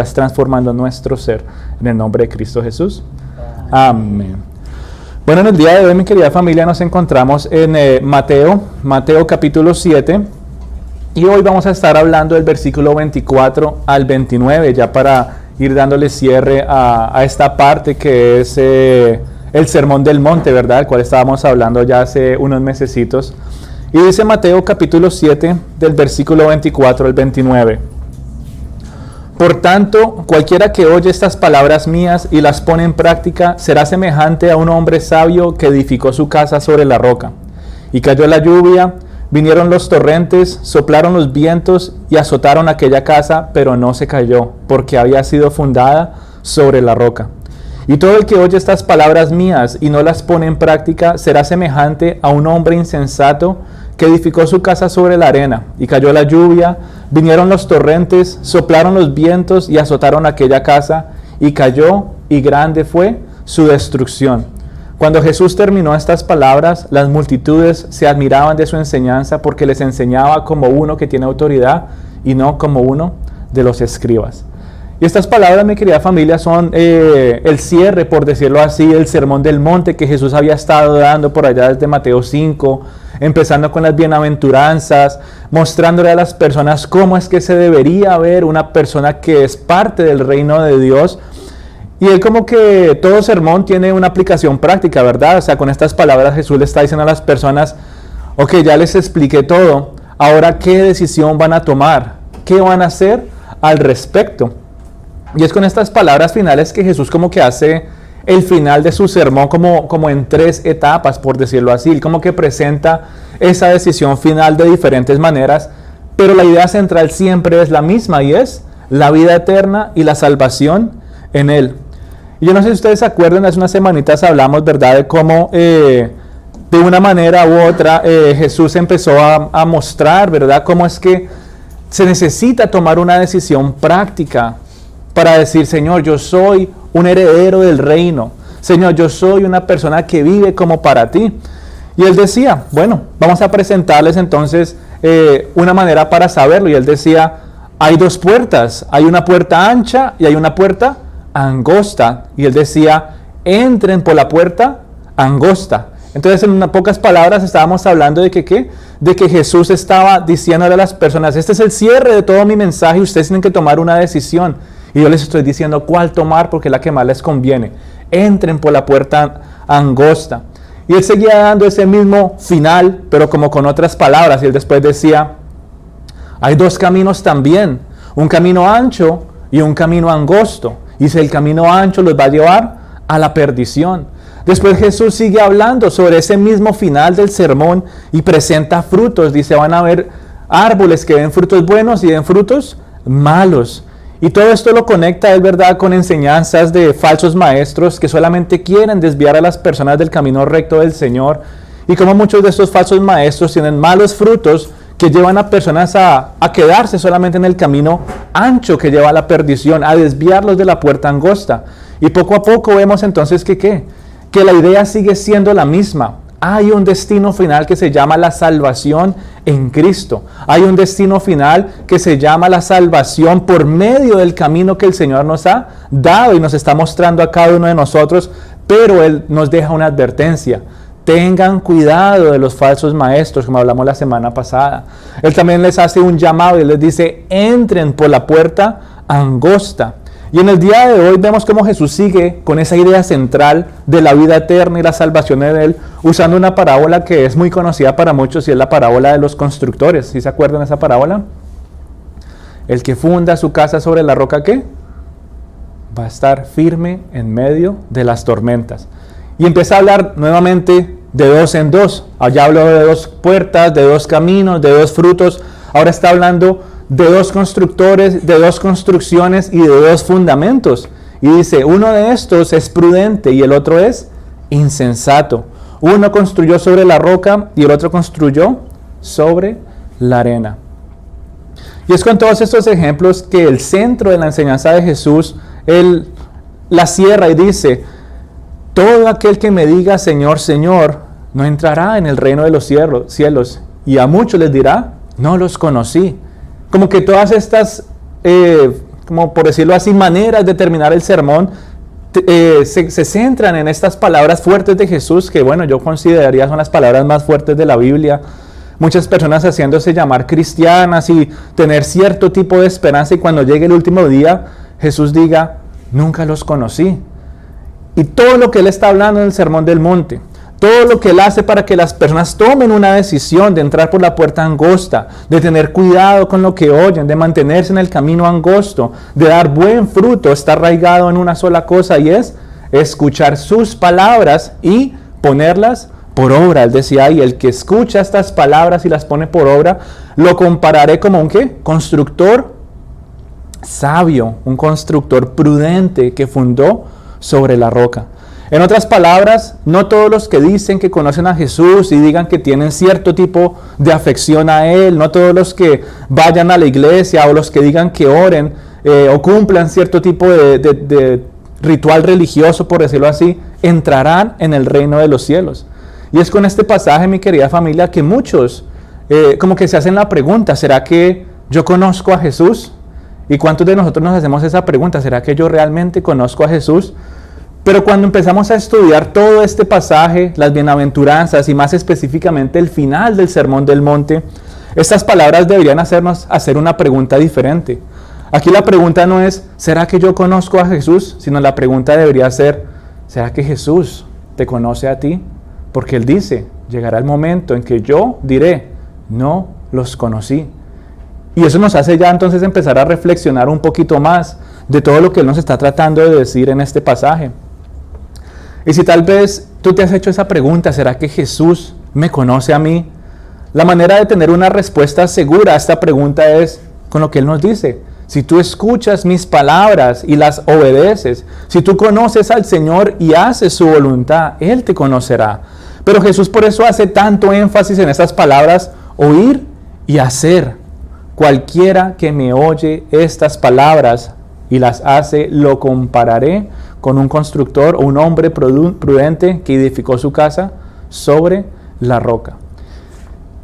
Estás transformando nuestro ser en el nombre de Cristo Jesús. Amén. Bueno, en el día de hoy, mi querida familia, nos encontramos en Mateo capítulo 7. Y hoy vamos a estar hablando del versículo 24 al 29, ya para ir dándole cierre a esta parte que es el Sermón del Monte, ¿verdad? El cual estábamos hablando ya hace unos mesecitos. Y dice Mateo capítulo 7, del versículo 24 al 29. Por tanto, cualquiera que oye estas palabras mías y las pone en práctica, será semejante a un hombre sabio que edificó su casa sobre la roca. Y cayó la lluvia, vinieron los torrentes, soplaron los vientos y azotaron aquella casa, pero no se cayó, porque había sido fundada sobre la roca. Y todo el que oye estas palabras mías y no las pone en práctica, será semejante a un hombre insensato que edificó su casa sobre la arena. Y cayó la lluvia, vinieron los torrentes, soplaron los vientos y azotaron aquella casa, y cayó, y grande fue su destrucción. Cuando Jesús terminó estas palabras, las multitudes se admiraban de su enseñanza, porque les enseñaba como uno que tiene autoridad y no como uno de los escribas. Y estas palabras, mi querida familia, son el cierre, por decirlo así, del Sermón del Monte que Jesús había estado dando por allá desde Mateo 5, empezando con las bienaventuranzas, mostrándole a las personas cómo es que se debería ver una persona que es parte del reino de Dios. Y él, como que todo sermón tiene una aplicación práctica, ¿verdad? O sea, con estas palabras Jesús le está diciendo a las personas: ok, ya les expliqué todo, ahora ¿qué decisión van a tomar? ¿Qué van a hacer al respecto? Y es con estas palabras finales que Jesús como que hace el final de su sermón como en 3 etapas, por decirlo así. Él como que presenta esa decisión final de diferentes maneras, pero la idea central siempre es la misma, y es la vida eterna y la salvación en Él. Y yo no sé si ustedes se acuerdan, hace unas semanitas hablamos, ¿verdad?, de cómo de una manera u otra Jesús empezó a mostrar, ¿verdad?, cómo es que se necesita tomar una decisión práctica para decir: Señor, yo soy un heredero del reino. Señor, yo soy una persona que vive como para ti. Y él decía, bueno, vamos a presentarles entonces una manera para saberlo. Y él decía, hay 2 puertas. Hay una puerta ancha y hay una puerta angosta. Y él decía, entren por la puerta angosta. Entonces, en unas pocas palabras, estábamos hablando de que Jesús estaba diciéndole a las personas: este es el cierre de todo mi mensaje, ustedes tienen que tomar una decisión. Y yo les estoy diciendo cuál tomar, porque es la que más les conviene. Entren por la puerta angosta. Y él seguía dando ese mismo final, pero como con otras palabras. Y él después decía, hay 2 caminos también, un camino ancho y un camino angosto. Y si el camino ancho los va a llevar a la perdición. Después Jesús sigue hablando sobre ese mismo final del sermón y presenta frutos. Dice, van a haber árboles que den frutos buenos y den frutos malos. Y todo esto lo conecta, es verdad, con enseñanzas de falsos maestros que solamente quieren desviar a las personas del camino recto del Señor. Y como muchos de estos falsos maestros tienen malos frutos que llevan a personas a quedarse solamente en el camino ancho que lleva a la perdición, a desviarlos de la puerta angosta. Y poco a poco vemos entonces que la idea sigue siendo la misma. Hay un destino final que se llama la salvación en Cristo. Hay un destino final que se llama la salvación por medio del camino que el Señor nos ha dado y nos está mostrando a cada uno de nosotros, pero Él nos deja una advertencia. Tengan cuidado de los falsos maestros, como hablamos la semana pasada. Él también les hace un llamado y les dice, entren por la puerta angosta. Y en el día de hoy vemos cómo Jesús sigue con esa idea central de la vida eterna y la salvación en Él, usando una parábola que es muy conocida para muchos, y es la parábola de los constructores. ¿Sí se acuerdan de esa parábola? El que funda su casa sobre la roca, ¿qué? Va a estar firme en medio de las tormentas. Y empieza a hablar nuevamente de 2 en 2. Allá habló de 2 puertas, de 2 caminos, de 2 frutos. Ahora está hablando de 2 constructores, de 2 construcciones y de 2 fundamentos. Y dice, uno de estos es prudente y el otro es insensato. Uno construyó sobre la roca y el otro construyó sobre la arena. Y es con todos estos ejemplos que el centro de la enseñanza de Jesús, Él la cierra y dice, todo aquel que me diga Señor, Señor, no entrará en el reino de los cielos. Y a muchos les dirá, no los conocí. Como que todas estas como por decirlo así, maneras de terminar el sermón, se centran en estas palabras fuertes de Jesús, que bueno, yo consideraría son las palabras más fuertes de la Biblia. Muchas personas haciéndose llamar cristianas y tener cierto tipo de esperanza, y cuando llegue el último día, Jesús diga, nunca los conocí. Y todo lo que Él está hablando en el Sermón del Monte, todo lo que Él hace para que las personas tomen una decisión de entrar por la puerta angosta, de tener cuidado con lo que oyen, de mantenerse en el camino angosto, de dar buen fruto, está arraigado en una sola cosa, y es escuchar sus palabras y ponerlas por obra. Él decía, y el que escucha estas palabras y las pone por obra, lo compararé como un ¿qué? Constructor sabio, un constructor prudente que fundó sobre la roca. En otras palabras, no todos los que dicen que conocen a Jesús y digan que tienen cierto tipo de afección a Él, no todos los que vayan a la iglesia o los que digan que oren o cumplan cierto tipo de ritual religioso, por decirlo así, entrarán en el reino de los cielos. Y es con este pasaje, mi querida familia, que muchos como que se hacen la pregunta, ¿será que yo conozco a Jesús? ¿Y cuántos de nosotros nos hacemos esa pregunta? ¿Será que yo realmente conozco a Jesús? Pero cuando empezamos a estudiar todo este pasaje, las bienaventuranzas y más específicamente el final del Sermón del Monte, estas palabras deberían hacernos hacer una pregunta diferente. Aquí la pregunta no es, ¿será que yo conozco a Jesús? Sino la pregunta debería ser, ¿será que Jesús te conoce a ti? Porque Él dice, llegará el momento en que yo diré, no los conocí. Y eso nos hace ya entonces empezar a reflexionar un poquito más de todo lo que Él nos está tratando de decir en este pasaje. Y si tal vez tú te has hecho esa pregunta, ¿será que Jesús me conoce a mí? La manera de tener una respuesta segura a esta pregunta es con lo que Él nos dice. Si tú escuchas mis palabras y las obedeces, si tú conoces al Señor y haces su voluntad, Él te conocerá. Pero Jesús por eso hace tanto énfasis en estas palabras, oír y hacer. Cualquiera que me oye estas palabras y las hace, lo compararé con un constructor o un hombre prudente que edificó su casa sobre la roca.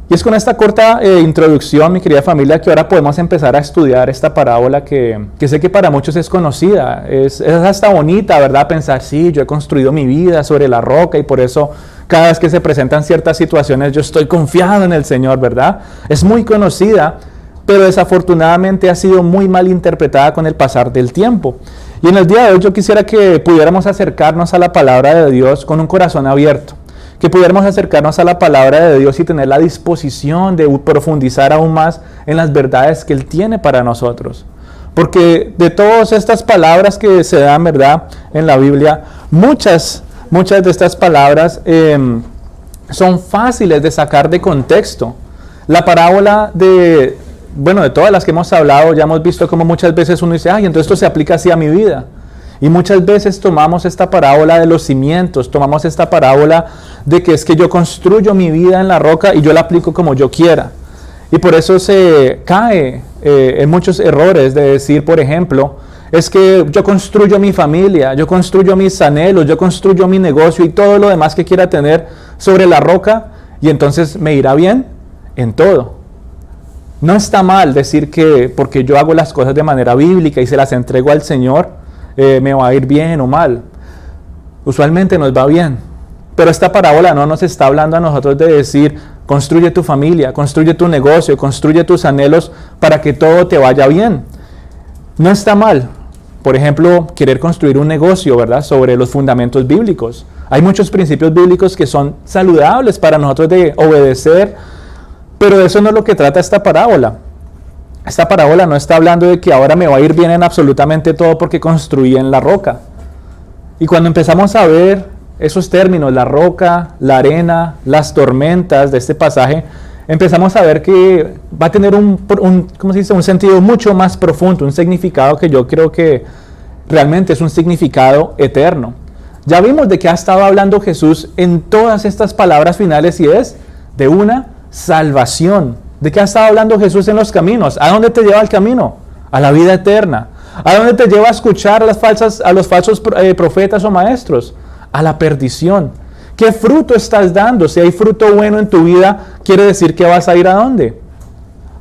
Y es con esta corta introducción, mi querida familia, que ahora podemos empezar a estudiar esta parábola que sé que para muchos es conocida. Es hasta bonita, ¿verdad? Pensar, sí, yo he construido mi vida sobre la roca y por eso cada vez que se presentan ciertas situaciones yo estoy confiado en el Señor, ¿verdad? Es muy conocida, pero desafortunadamente ha sido muy mal interpretada con el pasar del tiempo. Y en el día de hoy yo quisiera que pudiéramos acercarnos a la palabra de Dios con un corazón abierto, que pudiéramos acercarnos a la palabra de Dios y tener la disposición de profundizar aún más en las verdades que Él tiene para nosotros. Porque de todas estas palabras que se dan, ¿verdad?, en la Biblia, muchas de estas palabras son fáciles de sacar de contexto. La parábola de todas las que hemos hablado, ya hemos visto cómo muchas veces uno dice, entonces esto se aplica así a mi vida. Y muchas veces tomamos esta parábola de los cimientos, tomamos esta parábola de que es que yo construyo mi vida en la roca y yo la aplico como yo quiera. Y por eso se cae en muchos errores de decir, por ejemplo, es que yo construyo mi familia, yo construyo mis anhelos, yo construyo mi negocio y todo lo demás que quiera tener sobre la roca y entonces me irá bien en todo. No está mal decir que porque yo hago las cosas de manera bíblica y se las entrego al Señor, me va a ir bien o mal. Usualmente nos va bien. Pero esta parábola no nos está hablando a nosotros de decir, construye tu familia, construye tu negocio, construye tus anhelos para que todo te vaya bien. No está mal. Por ejemplo, querer construir un negocio, ¿verdad?, sobre los fundamentos bíblicos. Hay muchos principios bíblicos que son saludables para nosotros de obedecer, pero eso no es lo que trata esta parábola. Esta parábola no está hablando de que ahora me va a ir bien en absolutamente todo porque construí en la roca. Y cuando empezamos a ver esos términos, la roca, la arena, las tormentas de este pasaje, empezamos a ver que va a tener un sentido mucho más profundo, un significado que yo creo que realmente es un significado eterno. Ya vimos de qué ha estado hablando Jesús en todas estas palabras finales y es de una salvación. ¿De qué ha estado hablando Jesús en los caminos? ¿A dónde te lleva el camino? A la vida eterna. ¿A dónde te lleva a escuchar a los falsos profetas o maestros? A la perdición. ¿Qué fruto estás dando? Si hay fruto bueno en tu vida, quiere decir que vas a ir ¿a dónde?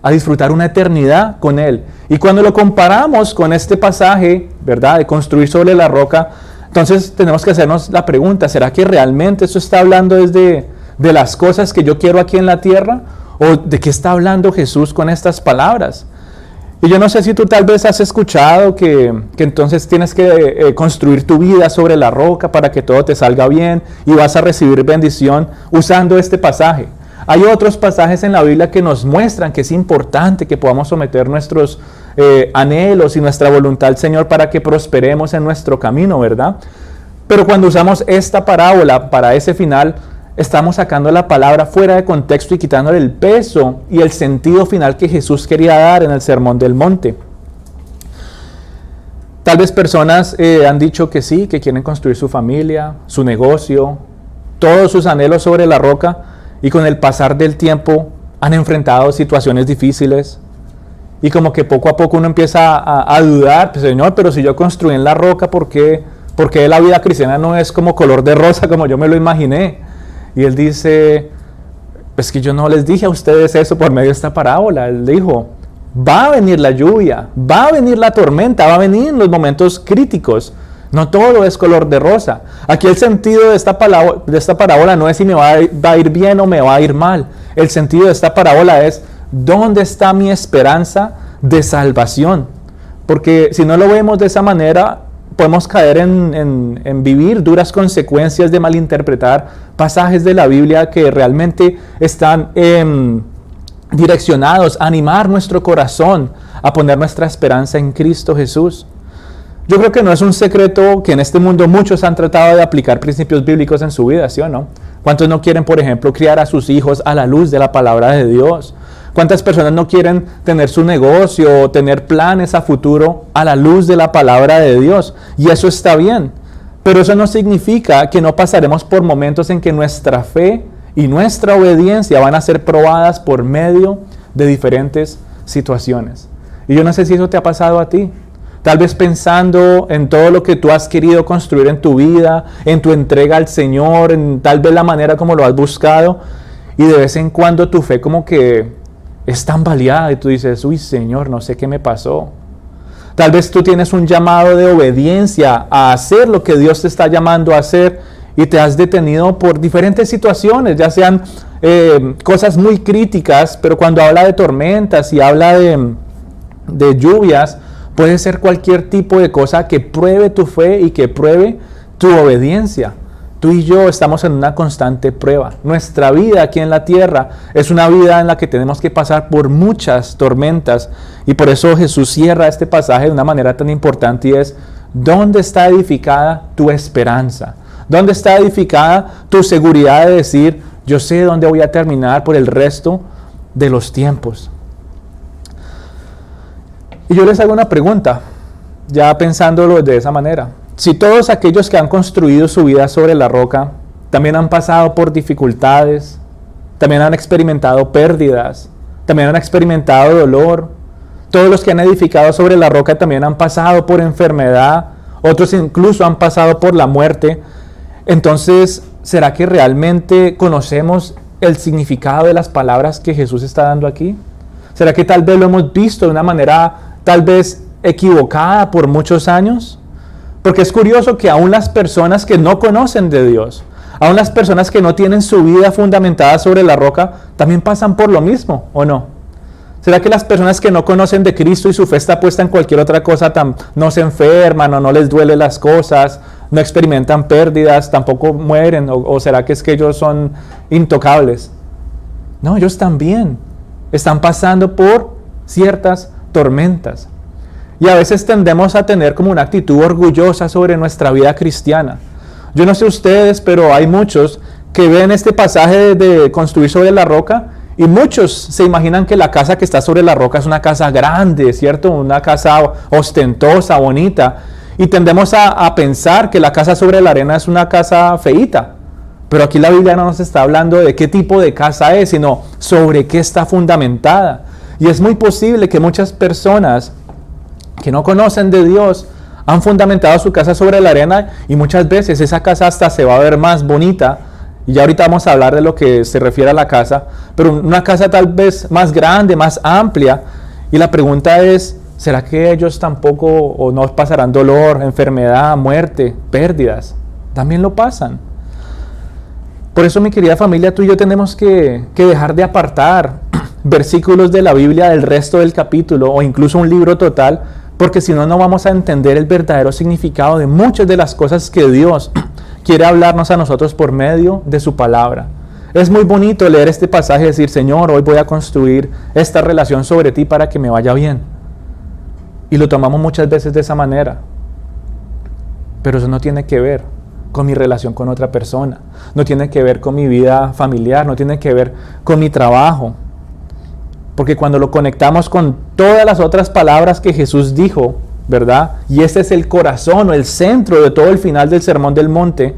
a disfrutar una eternidad con Él. Y cuando lo comparamos con este pasaje, ¿verdad?, de construir sobre la roca, entonces tenemos que hacernos la pregunta, ¿será que realmente esto está hablando desde de las cosas que yo quiero aquí en la tierra? ¿O de qué está hablando Jesús con estas palabras? Y yo no sé si tú tal vez has escuchado que entonces tienes que construir tu vida sobre la roca para que todo te salga bien y vas a recibir bendición usando este pasaje. Hay otros pasajes en la Biblia que nos muestran que es importante que podamos someter nuestros anhelos y nuestra voluntad al Señor para que prosperemos en nuestro camino, ¿verdad? Pero cuando usamos esta parábola para ese final, estamos sacando la palabra fuera de contexto y quitándole el peso y el sentido final que Jesús quería dar en el Sermón del Monte. Tal vez personas han dicho que sí, que quieren construir su familia, su negocio, todos sus anhelos sobre la roca, y con el pasar del tiempo han enfrentado situaciones difíciles y como que poco a poco uno empieza a dudar, pues, Señor, pero si yo construí en la roca, ¿por qué la vida cristiana no es como color de rosa como yo me lo imaginé? Y Él dice, pues que yo no les dije a ustedes eso por medio de esta parábola. Él dijo, va a venir la lluvia, va a venir la tormenta, va a venir en los momentos críticos. No todo es color de rosa. Aquí el sentido de esta parábola no es si me va a ir bien o me va a ir mal. El sentido de esta parábola es, ¿dónde está mi esperanza de salvación? Porque si no lo vemos de esa manera, podemos caer en vivir duras consecuencias de malinterpretar pasajes de la Biblia que realmente están direccionados a animar nuestro corazón a poner nuestra esperanza en Cristo Jesús. Yo creo que no es un secreto que en este mundo muchos han tratado de aplicar principios bíblicos en su vida, ¿sí o no? ¿Cuántos no quieren, por ejemplo, criar a sus hijos a la luz de la palabra de Dios? ¿Cuántas personas no quieren tener su negocio o tener planes a futuro a la luz de la palabra de Dios? Y eso está bien, pero eso no significa que no pasaremos por momentos en que nuestra fe y nuestra obediencia van a ser probadas por medio de diferentes situaciones. Y yo no sé si eso te ha pasado a ti. Tal vez pensando en todo lo que tú has querido construir en tu vida, en tu entrega al Señor, en tal vez la manera como lo has buscado, y de vez en cuando tu fe como que es tambaleada y tú dices, uy Señor, no sé qué me pasó. Tal vez tú tienes un llamado de obediencia a hacer lo que Dios te está llamando a hacer y te has detenido por diferentes situaciones, ya sean cosas muy críticas, pero cuando habla de tormentas y habla de lluvias, puede ser cualquier tipo de cosa que pruebe tu fe y que pruebe tu obediencia. Tú y yo estamos en una constante prueba. Nuestra vida aquí en la tierra es una vida en la que tenemos que pasar por muchas tormentas. Y por eso Jesús cierra este pasaje de una manera tan importante y es, ¿dónde está edificada tu esperanza? ¿Dónde está edificada tu seguridad de decir, yo sé dónde voy a terminar por el resto de los tiempos? Y yo les hago una pregunta, ya pensándolo de esa manera. Si todos aquellos que han construido su vida sobre la roca también han pasado por dificultades, también han experimentado pérdidas, también han experimentado dolor, todos los que han edificado sobre la roca también han pasado por enfermedad, otros incluso han pasado por la muerte, entonces, ¿será que realmente conocemos el significado de las palabras que Jesús está dando aquí? ¿Será que tal vez lo hemos visto de una manera tal vez equivocada por muchos años? Porque es curioso que aún las personas que no conocen de Dios, aún las personas que no tienen su vida fundamentada sobre la roca, también pasan por lo mismo, ¿o no? ¿Será que las personas que no conocen de Cristo y su fe está puesta en cualquier otra cosa, no se enferman o no les duele las cosas, no experimentan pérdidas, tampoco mueren? ¿O será que es que ellos son intocables? No, ellos también están pasando por ciertas tormentas. Y a veces tendemos a tener como una actitud orgullosa sobre nuestra vida cristiana. Yo no sé ustedes, pero hay muchos que ven este pasaje de construir sobre la roca y muchos se imaginan que la casa que está sobre la roca es una casa grande, ¿cierto? Una casa ostentosa, bonita. Y tendemos a pensar que la casa sobre la arena es una casa feíta. Pero aquí la Biblia no nos está hablando de qué tipo de casa es, sino sobre qué está fundamentada. Y es muy posible que muchas personas que no conocen de Dios han fundamentado su casa sobre la arena y muchas veces esa casa hasta se va a ver más bonita Y ya ahorita vamos a hablar de lo que se refiere a la casa, pero una casa tal vez más grande, más amplia. Y la pregunta es, ¿será que ellos tampoco o no pasarán dolor, enfermedad, muerte, pérdidas? También lo pasan. Por eso, mi querida familia, tú y yo tenemos que dejar de apartar versículos de la Biblia del resto del capítulo o incluso un libro total, porque si no, no vamos a entender el verdadero significado de muchas de las cosas que Dios quiere hablarnos a nosotros por medio de su palabra. Es muy bonito leer este pasaje y decir, Señor, hoy voy a construir esta relación sobre ti para que me vaya bien. Y lo tomamos muchas veces de esa manera. Pero eso no tiene que ver con mi relación con otra persona. No tiene que ver con mi vida familiar, no tiene que ver con mi trabajo. Porque cuando lo conectamos con todas las otras palabras que Jesús dijo, ¿verdad? Y ese es el corazón o el centro de todo el final del Sermón del Monte.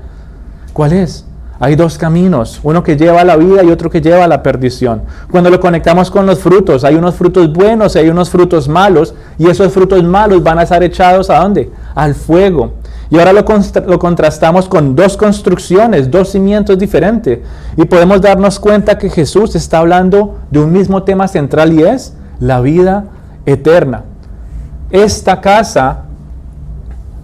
¿Cuál es? Hay dos caminos, uno que lleva a la vida y otro que lleva a la perdición. Cuando lo conectamos con los frutos, hay unos frutos buenos y hay unos frutos malos, y esos frutos malos van a ser echados ¿a dónde? Al fuego. Y ahora lo contrastamos con dos construcciones, dos cimientos diferentes, y podemos darnos cuenta que Jesús está hablando de un mismo tema central y es la vida eterna. Esta casa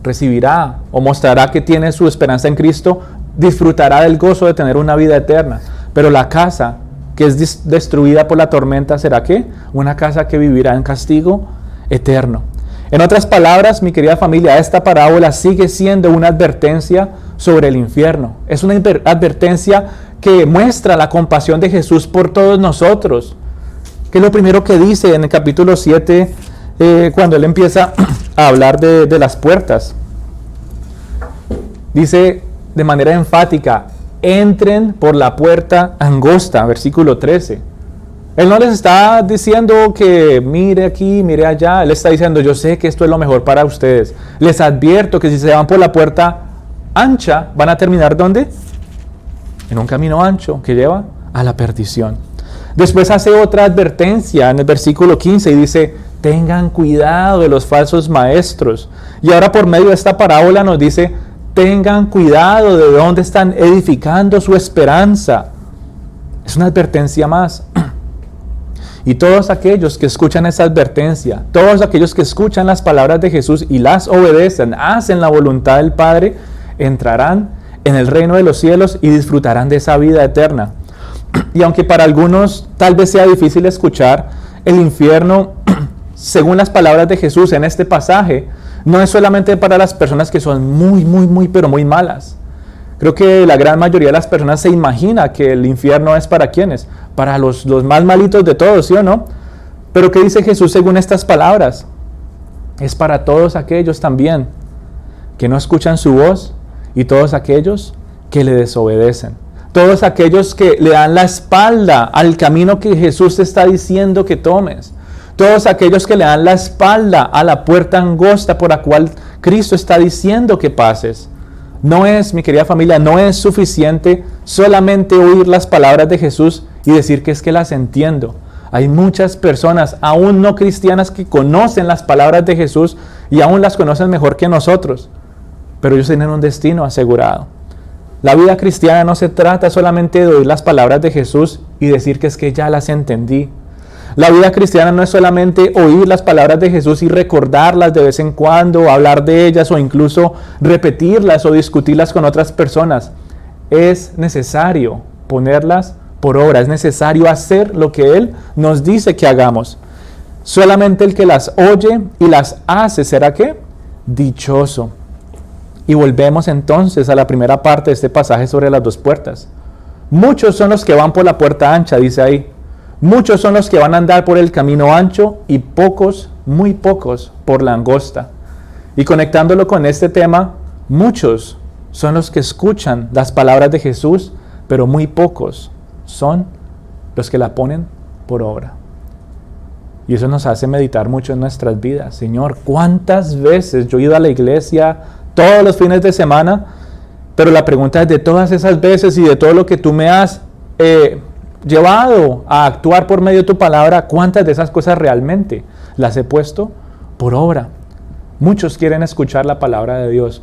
recibirá o mostrará que tiene su esperanza en Cristo, disfrutará del gozo de tener una vida eterna. Pero la casa que es destruida por la tormenta, ¿será qué? Una casa que vivirá en castigo eterno. En otras palabras, mi querida familia, esta parábola sigue siendo una advertencia sobre el infierno. Es una advertencia que muestra la compasión de Jesús por todos nosotros. Que es lo primero que dice en el capítulo 7, cuando él empieza a hablar de las puertas. Dice de manera enfática, entren por la puerta angosta, versículo 13. Él no les está diciendo que mire aquí, mire allá. Él está diciendo, yo sé que esto es lo mejor para ustedes. Les advierto que si se van por la puerta ancha, van a terminar ¿dónde? En un camino ancho que lleva a la perdición. Después hace otra advertencia en el versículo 15 y dice, tengan cuidado de los falsos maestros. Y ahora por medio de esta parábola nos dice, tengan cuidado de dónde están edificando su esperanza. Es una advertencia más. Y todos aquellos que escuchan esa advertencia, todos aquellos que escuchan las palabras de Jesús y las obedecen, hacen la voluntad del Padre, entrarán en el reino de los cielos y disfrutarán de esa vida eterna. Y aunque para algunos tal vez sea difícil escuchar, el infierno, según las palabras de Jesús en este pasaje, no es solamente para las personas que son pero muy malas. Creo que la gran mayoría de las personas se imagina que el infierno es para ¿quiénes? Para los más malitos de todos, ¿sí o no? Pero ¿qué dice Jesús según estas palabras? Es para todos aquellos también que no escuchan su voz y todos aquellos que le desobedecen. Todos aquellos que le dan la espalda al camino que Jesús te está diciendo que tomes. Todos aquellos que le dan la espalda a la puerta angosta por la cual Cristo está diciendo que pases. No es, mi querida familia, no es suficiente solamente oír las palabras de Jesús y decir que es que las entiendo. Hay muchas personas, aún no cristianas, que conocen las palabras de Jesús y aún las conocen mejor que nosotros. Pero ellos tienen un destino asegurado. La vida cristiana no se trata solamente de oír las palabras de Jesús y decir que es que ya las entendí. La vida cristiana no es solamente oír las palabras de Jesús y recordarlas de vez en cuando, hablar de ellas o incluso repetirlas o discutirlas con otras personas. Es necesario ponerlas por obra, es necesario hacer lo que Él nos dice que hagamos. Solamente el que las oye y las hace, ¿será qué? Dichoso. Y volvemos entonces a la primera parte de este pasaje sobre las dos puertas. Muchos son los que van por la puerta ancha, dice ahí. Muchos son los que van a andar por el camino ancho y pocos, muy pocos, por la angosta. Y conectándolo con este tema, muchos son los que escuchan las palabras de Jesús, pero muy pocos son los que la ponen por obra. Y eso nos hace meditar mucho en nuestras vidas. Señor, ¿cuántas veces yo he ido a la iglesia todos los fines de semana? Pero la pregunta es, de todas esas veces y de todo lo que tú me has llevado a actuar por medio de tu palabra, ¿cuántas de esas cosas realmente las he puesto por obra? Muchos quieren escuchar la palabra de Dios.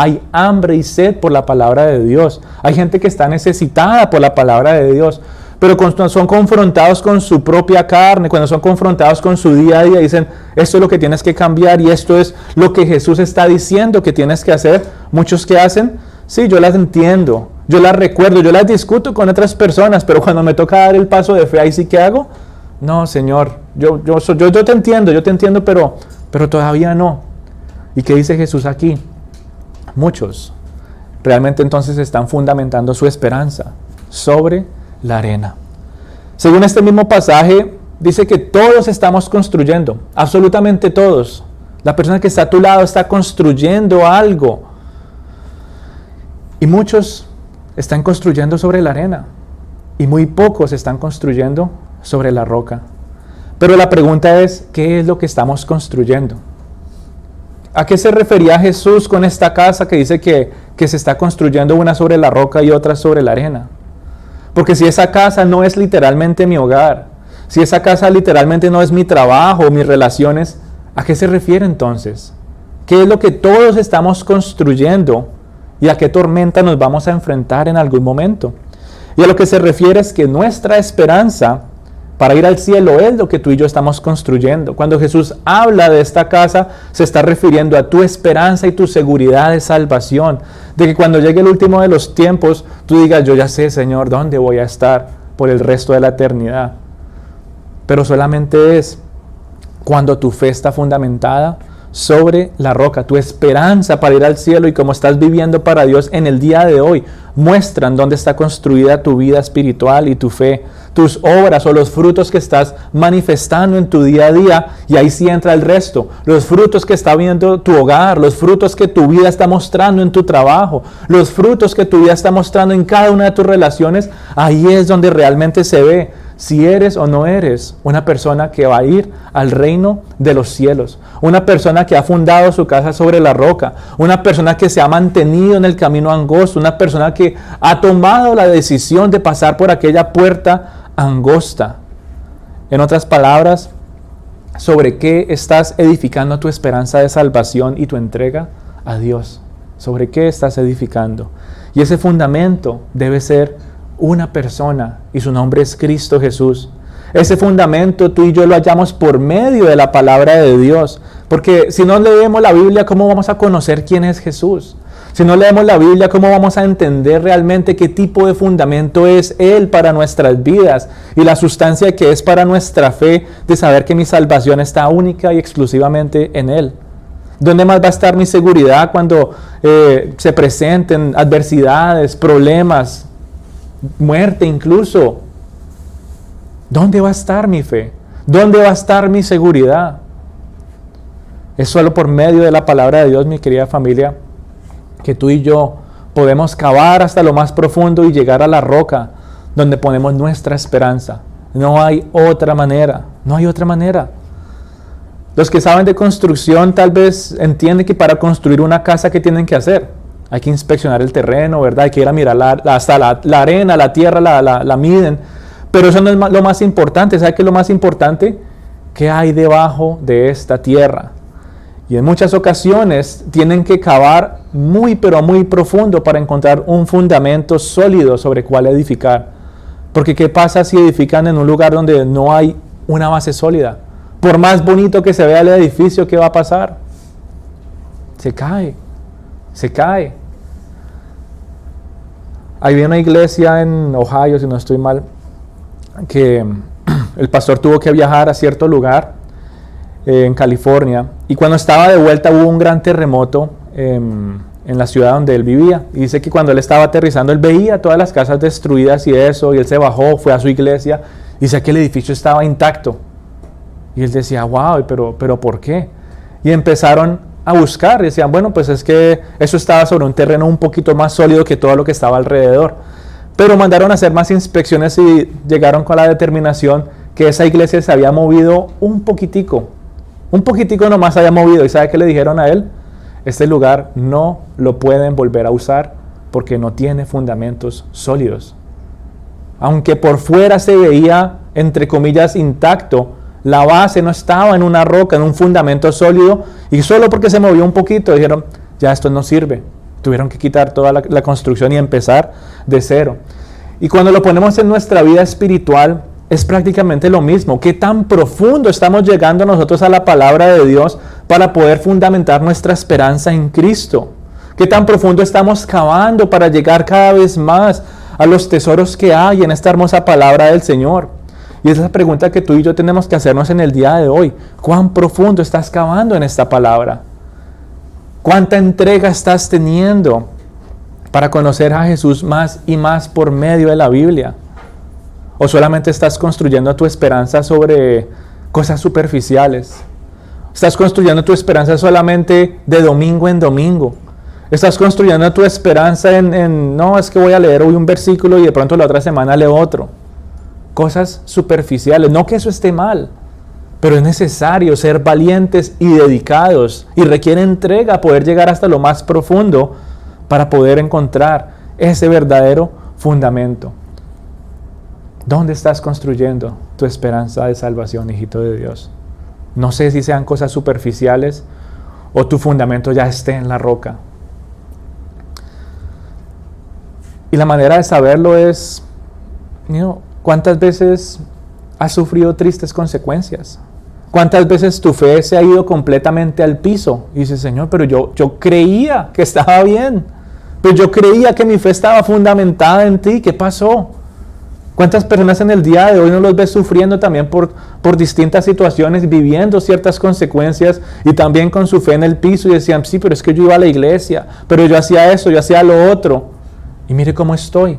Hay hambre y sed por la palabra de Dios. Hay gente que está necesitada por la palabra de Dios. Pero cuando son confrontados con su propia carne, cuando son confrontados con su día a día, dicen, esto es lo que tienes que cambiar y esto es lo que Jesús está diciendo que tienes que hacer. Muchos que hacen, sí, yo las entiendo, yo las recuerdo, yo las discuto con otras personas, pero cuando me toca dar el paso de fe, ¿ahí sí que hago? No, Señor, yo te entiendo, pero todavía no. ¿Y qué dice Jesús aquí? Muchos realmente entonces están fundamentando su esperanza sobre la arena. Según este mismo pasaje, dice que todos estamos construyendo, absolutamente todos. La persona que está a tu lado está construyendo algo. Y muchos están construyendo sobre la arena. Y muy pocos están construyendo sobre la roca. Pero la pregunta es, ¿qué es lo que estamos construyendo? ¿A qué se refería Jesús con esta casa que dice que se está construyendo una sobre la roca y otra sobre la arena? Porque si esa casa no es literalmente mi hogar, si esa casa literalmente no es mi trabajo, mis relaciones, ¿a qué se refiere entonces? ¿Qué es lo que todos estamos construyendo y a qué tormenta nos vamos a enfrentar en algún momento? Y a lo que se refiere es que nuestra esperanza para ir al cielo es lo que tú y yo estamos construyendo. Cuando Jesús habla de esta casa, se está refiriendo a tu esperanza y tu seguridad de salvación. De que cuando llegue el último de los tiempos, tú digas, yo ya sé, Señor, dónde voy a estar por el resto de la eternidad. Pero solamente es cuando tu fe está fundamentada sobre la roca. Tu esperanza para ir al cielo y cómo estás viviendo para Dios en el día de hoy muestran dónde está construida tu vida espiritual y tu fe, tus obras o los frutos que estás manifestando en tu día a día, y ahí sí entra el resto, los frutos que está viendo tu hogar, los frutos que tu vida está mostrando en tu trabajo, los frutos que tu vida está mostrando en cada una de tus relaciones. Ahí es donde realmente se ve si eres o no eres una persona que va a ir al reino de los cielos, una persona que ha fundado su casa sobre la roca, una persona que se ha mantenido en el camino angosto, una persona que ha tomado la decisión de pasar por aquella puerta angosta. En otras palabras, ¿sobre qué estás edificando tu esperanza de salvación y tu entrega a Dios? ¿Sobre qué estás edificando? Y ese fundamento debe ser una persona, y su nombre es Cristo Jesús. Ese fundamento tú y yo lo hallamos por medio de la palabra de Dios, porque si no leemos la Biblia, ¿cómo vamos a conocer quién es Jesús? Si no leemos la Biblia, ¿cómo vamos a entender realmente qué tipo de fundamento es Él para nuestras vidas y la sustancia que es para nuestra fe de saber que mi salvación está única y exclusivamente en Él? ¿Dónde más va a estar mi seguridad cuando se presenten adversidades, problemas, muerte incluso? ¿Dónde va a estar mi fe? ¿Dónde va a estar mi seguridad? Es solo por medio de la palabra de Dios, mi querida familia, que tú y yo podemos cavar hasta lo más profundo y llegar a la roca donde ponemos nuestra esperanza. No hay otra manera, no hay otra manera. Los que saben de construcción tal vez entienden que para construir una casa, ¿qué tienen que hacer? Hay que inspeccionar el terreno, ¿verdad? Hay que ir a mirar hasta la arena, la tierra, la miden. Pero eso no es lo más importante. ¿Sabe qué es lo más importante? ¿Qué hay debajo de esta tierra? Y en muchas ocasiones tienen que cavar muy, pero muy profundo para encontrar un fundamento sólido sobre cuál edificar. Porque ¿qué pasa si edifican en un lugar donde no hay una base sólida? Por más bonito que se vea el edificio, ¿qué va a pasar? Se cae. Se cae. Había una iglesia en Ohio, si no estoy mal, que el pastor tuvo que viajar a cierto lugar en California, y cuando estaba de vuelta hubo un gran terremoto en la ciudad donde él vivía, y dice que cuando él estaba aterrizando él veía todas las casas destruidas y eso, y él se bajó, fue a su iglesia, y dice que el edificio estaba intacto, y él decía, wow, pero ¿por qué? Y empezaron a buscar, y decían, bueno, pues es que eso estaba sobre un terreno un poquito más sólido que todo lo que estaba alrededor. Pero mandaron a hacer más inspecciones y llegaron con la determinación que esa iglesia se había movido un poquitico nomás había movido. ¿Y sabe qué le dijeron a él? Este lugar no lo pueden volver a usar porque no tiene fundamentos sólidos. Aunque por fuera se veía, entre comillas, intacto, la base no estaba en una roca, en un fundamento sólido, y solo porque se movió un poquito dijeron, ya esto no sirve, Tuvieron que quitar toda la construcción y empezar de cero. Y cuando lo ponemos en nuestra vida espiritual, es prácticamente lo mismo. ¿Qué tan profundo estamos llegando nosotros a la palabra de Dios para poder fundamentar nuestra esperanza en Cristo? ¿Qué tan profundo estamos cavando para llegar cada vez más a los tesoros que hay en esta hermosa palabra del Señor? Y esa es la pregunta que tú y yo tenemos que hacernos en el día de hoy. ¿Cuán profundo estás cavando en esta palabra? ¿Cuánta entrega estás teniendo para conocer a Jesús más y más por medio de la Biblia? ¿O solamente estás construyendo tu esperanza sobre cosas superficiales? ¿Estás construyendo tu esperanza solamente de domingo en domingo? ¿Estás construyendo tu esperanza no, es que voy a leer hoy un versículo y de pronto la otra semana leo otro? Cosas superficiales. No que eso esté mal, pero es necesario ser valientes y dedicados y requiere entrega poder llegar hasta lo más profundo para poder encontrar ese verdadero fundamento. ¿Dónde estás construyendo tu esperanza de salvación, hijito de Dios? No sé si sean cosas superficiales o tu fundamento ya esté en la roca. Y la manera de saberlo es, ¿cuántas veces has sufrido tristes consecuencias? ¿Cuántas veces tu fe se ha ido completamente al piso? Y dices, Señor, pero yo creía que estaba bien. Pero yo creía que mi fe estaba fundamentada en ti. ¿Qué pasó? ¿Cuántas personas en el día de hoy no los ves sufriendo también por distintas situaciones, viviendo ciertas consecuencias y también con su fe en el piso y decían, sí, pero es que yo iba a la iglesia, pero yo hacía eso, yo hacía lo otro. Y mire cómo estoy.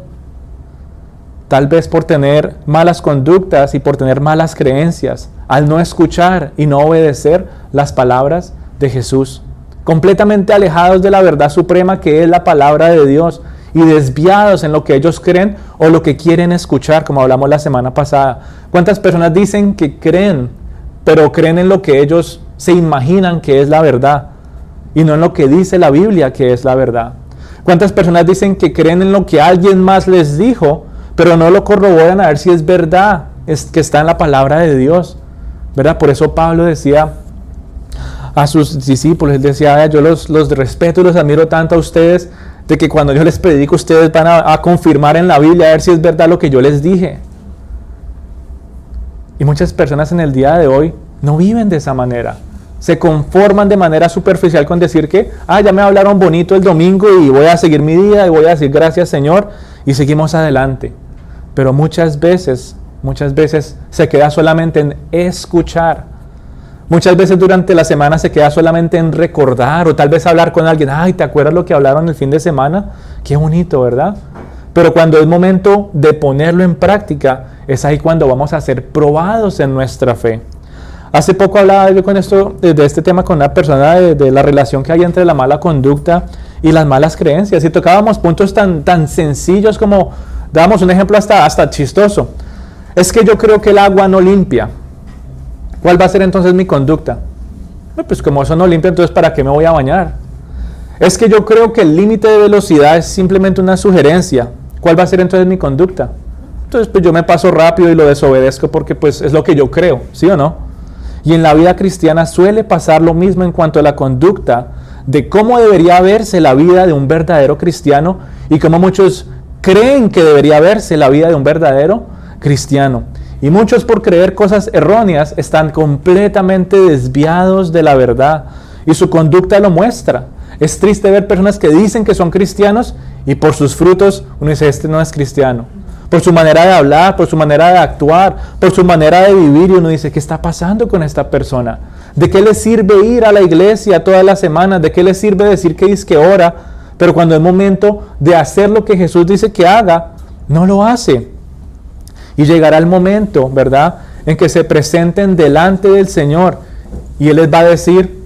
Tal vez por tener malas conductas y por tener malas creencias, al no escuchar y no obedecer las palabras de Jesús. Completamente alejados de la verdad suprema que es la palabra de Dios. Y desviados en lo que ellos creen o lo que quieren escuchar, como hablamos la semana pasada. ¿Cuántas personas dicen que creen, pero creen en lo que ellos se imaginan que es la verdad y no en lo que dice la Biblia que es la verdad? ¿Cuántas personas dicen que creen en lo que alguien más les dijo, pero no lo corroboran a ver si es verdad, es que está en la palabra de Dios? ¿Verdad? Por eso Pablo decía a sus discípulos, él decía, yo los respeto y los admiro tanto a ustedes, de que cuando yo les predico, ustedes van a confirmar en la Biblia a ver si es verdad lo que yo les dije. Y muchas personas en el día de hoy no viven de esa manera. Se conforman de manera superficial con decir que, ya me hablaron bonito el domingo y voy a seguir mi día y voy a decir gracias Señor y seguimos adelante. Pero muchas veces se queda solamente en escuchar. Muchas veces durante la semana se queda solamente en recordar o tal vez hablar con alguien. ¿Te acuerdas lo que hablaron el fin de semana? Qué bonito, ¿verdad? Pero cuando es momento de ponerlo en práctica, es ahí cuando vamos a ser probados en nuestra fe. Hace poco hablaba yo de este tema con una persona de la relación que hay entre la mala conducta y las malas creencias. Y tocábamos puntos tan sencillos como, dábamos un ejemplo hasta chistoso. Es que yo creo que el agua no limpia. ¿Cuál va a ser entonces mi conducta? Pues como eso no limpia, entonces ¿para qué me voy a bañar? Es que yo creo que el límite de velocidad es simplemente una sugerencia. ¿Cuál va a ser entonces mi conducta? Entonces pues yo me paso rápido y lo desobedezco porque pues es lo que yo creo, ¿sí o no? Y en la vida cristiana suele pasar lo mismo en cuanto a la conducta de cómo debería verse la vida de un verdadero cristiano y cómo muchos creen que debería verse la vida de un verdadero cristiano. Y muchos por creer cosas erróneas están completamente desviados de la verdad y su conducta lo muestra. Es triste ver personas que dicen que son cristianos y por sus frutos uno dice, este no es cristiano. Por su manera de hablar, por su manera de actuar, por su manera de vivir y uno dice, ¿qué está pasando con esta persona? ¿De qué le sirve ir a la iglesia todas las semanas? ¿De qué le sirve decir que dice que ora? Pero cuando es momento de hacer lo que Jesús dice que haga, no lo hace. Y llegará el momento, ¿verdad?, en que se presenten delante del Señor y Él les va a decir,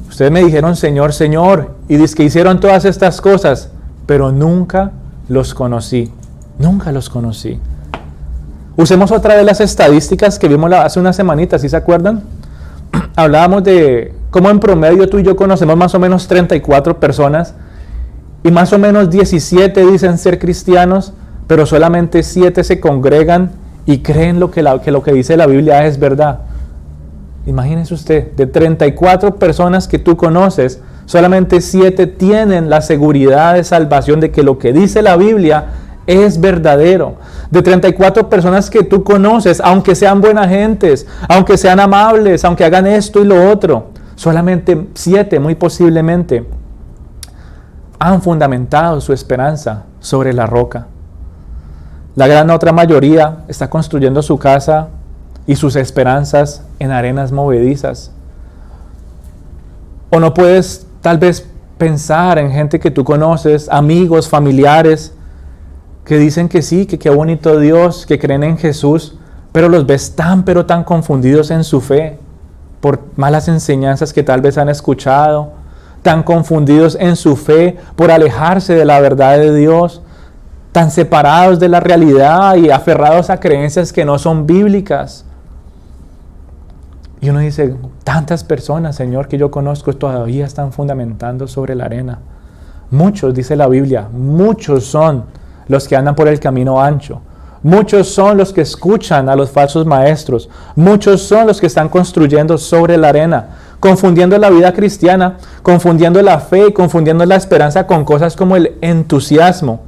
ustedes me dijeron Señor, Señor, y dice que hicieron todas estas cosas, pero nunca los conocí. Nunca los conocí. Usemos otra de las estadísticas que vimos hace unas semanitas, ¿sí se acuerdan? Hablábamos de cómo en promedio tú y yo conocemos más o menos 34 personas y más o menos 17 dicen ser cristianos, pero solamente 7 se congregan y creen lo que lo que dice la Biblia es verdad. Imagínese usted, de 34 personas que tú conoces, Solamente 7 tienen la seguridad de salvación de que lo que dice la Biblia es verdadero. De 34 personas que tú conoces, aunque sean buenas gentes, aunque sean amables, aunque hagan esto y lo otro, solamente 7 muy posiblemente han fundamentado su esperanza sobre la roca. La gran otra mayoría está construyendo su casa y sus esperanzas en arenas movedizas. O no puedes tal vez pensar en gente que tú conoces, amigos, familiares, que dicen que sí, que qué bonito Dios, que creen en Jesús, pero los ves tan pero tan confundidos en su fe por malas enseñanzas que tal vez han escuchado, tan confundidos en su fe por alejarse de la verdad de Dios, tan separados de la realidad y aferrados a creencias que no son bíblicas. Y uno dice, tantas personas, Señor, que yo conozco todavía están fundamentando sobre la arena. Muchos, dice la Biblia, muchos son los que andan por el camino ancho. Muchos son los que escuchan a los falsos maestros. Muchos son los que están construyendo sobre la arena, confundiendo la vida cristiana, confundiendo la fe y confundiendo la esperanza con cosas como el entusiasmo,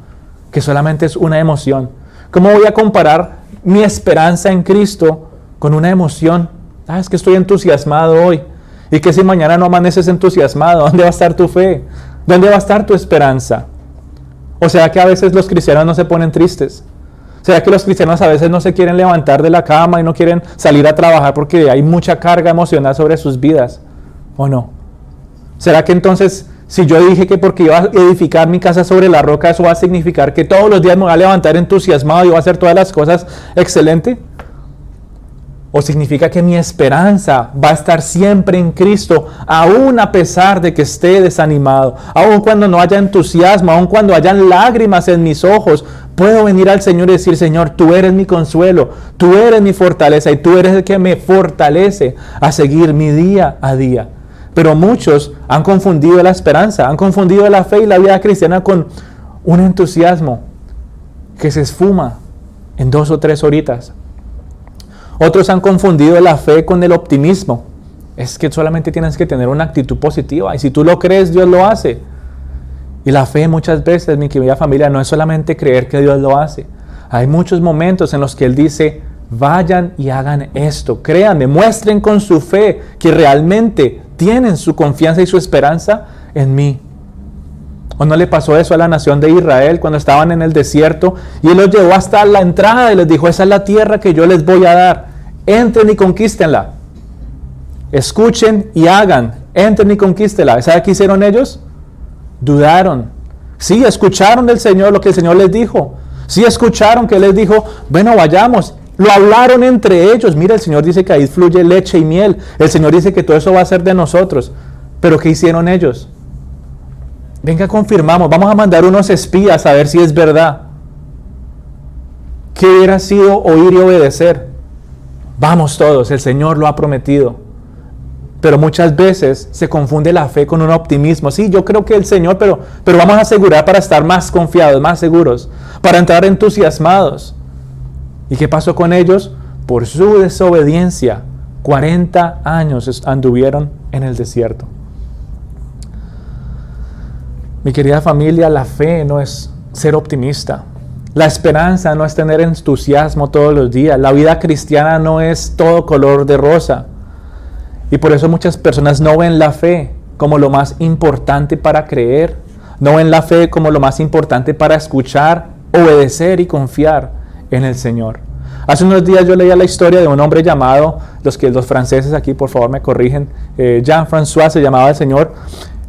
que solamente es una emoción. ¿Cómo voy a comparar mi esperanza en Cristo con una emoción? Es que estoy entusiasmado hoy. ¿Y que si mañana no amaneces entusiasmado? ¿Dónde va a estar tu fe? ¿Dónde va a estar tu esperanza? ¿O sea que a veces los cristianos no se ponen tristes? ¿Será que los cristianos a veces no se quieren levantar de la cama y no quieren salir a trabajar porque hay mucha carga emocional sobre sus vidas? ¿O no? ¿Será que entonces, si yo dije que porque iba a edificar mi casa sobre la roca, eso va a significar que todos los días me voy a levantar entusiasmado y voy a hacer todas las cosas excelente? ¿O significa que mi esperanza va a estar siempre en Cristo, aún a pesar de que esté desanimado, aún cuando no haya entusiasmo, aún cuando hayan lágrimas en mis ojos? Puedo venir al Señor y decir, Señor, tú eres mi consuelo, tú eres mi fortaleza y tú eres el que me fortalece a seguir mi día a día. Pero muchos han confundido la esperanza, han confundido la fe y la vida cristiana con un entusiasmo que se esfuma en 2 o 3 horitas. Otros han confundido la fe con el optimismo. Es que solamente tienes que tener una actitud positiva y si tú lo crees, Dios lo hace. Y la fe muchas veces, mi querida familia, no es solamente creer que Dios lo hace. Hay muchos momentos en los que Él dice, vayan y hagan esto. Créanme, muestren con su fe que realmente tienen su confianza y su esperanza en mí. ¿O no le pasó eso a la nación de Israel cuando estaban en el desierto? Y Él los llevó hasta la entrada y les dijo, esa es la tierra que yo les voy a dar. Entren y conquístenla. Escuchen y hagan. Entren y conquístenla. ¿Sabe qué hicieron ellos? Dudaron. Sí, escucharon del Señor lo que el Señor les dijo. Sí, escucharon que Él les dijo, bueno, vayamos. Lo hablaron entre ellos. Mira, el Señor dice que ahí fluye leche y miel. El Señor dice que todo eso va a ser de nosotros. Pero ¿qué hicieron ellos? Venga, confirmamos. Vamos a mandar unos espías a ver si es verdad. ¿Qué hubiera sido oír y obedecer? Vamos todos, el Señor lo ha prometido. Pero muchas veces se confunde la fe con un optimismo. Sí, yo creo que el Señor, pero vamos a asegurar para estar más confiados, más seguros, para entrar entusiasmados. ¿Y qué pasó con ellos? Por su desobediencia, 40 años anduvieron en el desierto. Mi querida familia, la fe no es ser optimista. La esperanza no es tener entusiasmo todos los días. La vida cristiana no es todo color de rosa. Y por eso muchas personas no ven la fe como lo más importante para creer. No ven la fe como lo más importante para escuchar, obedecer y confiar en el Señor. Hace unos días yo leía la historia de un hombre llamado, los franceses aquí por favor me corrigen, Jean-François se llamaba el señor.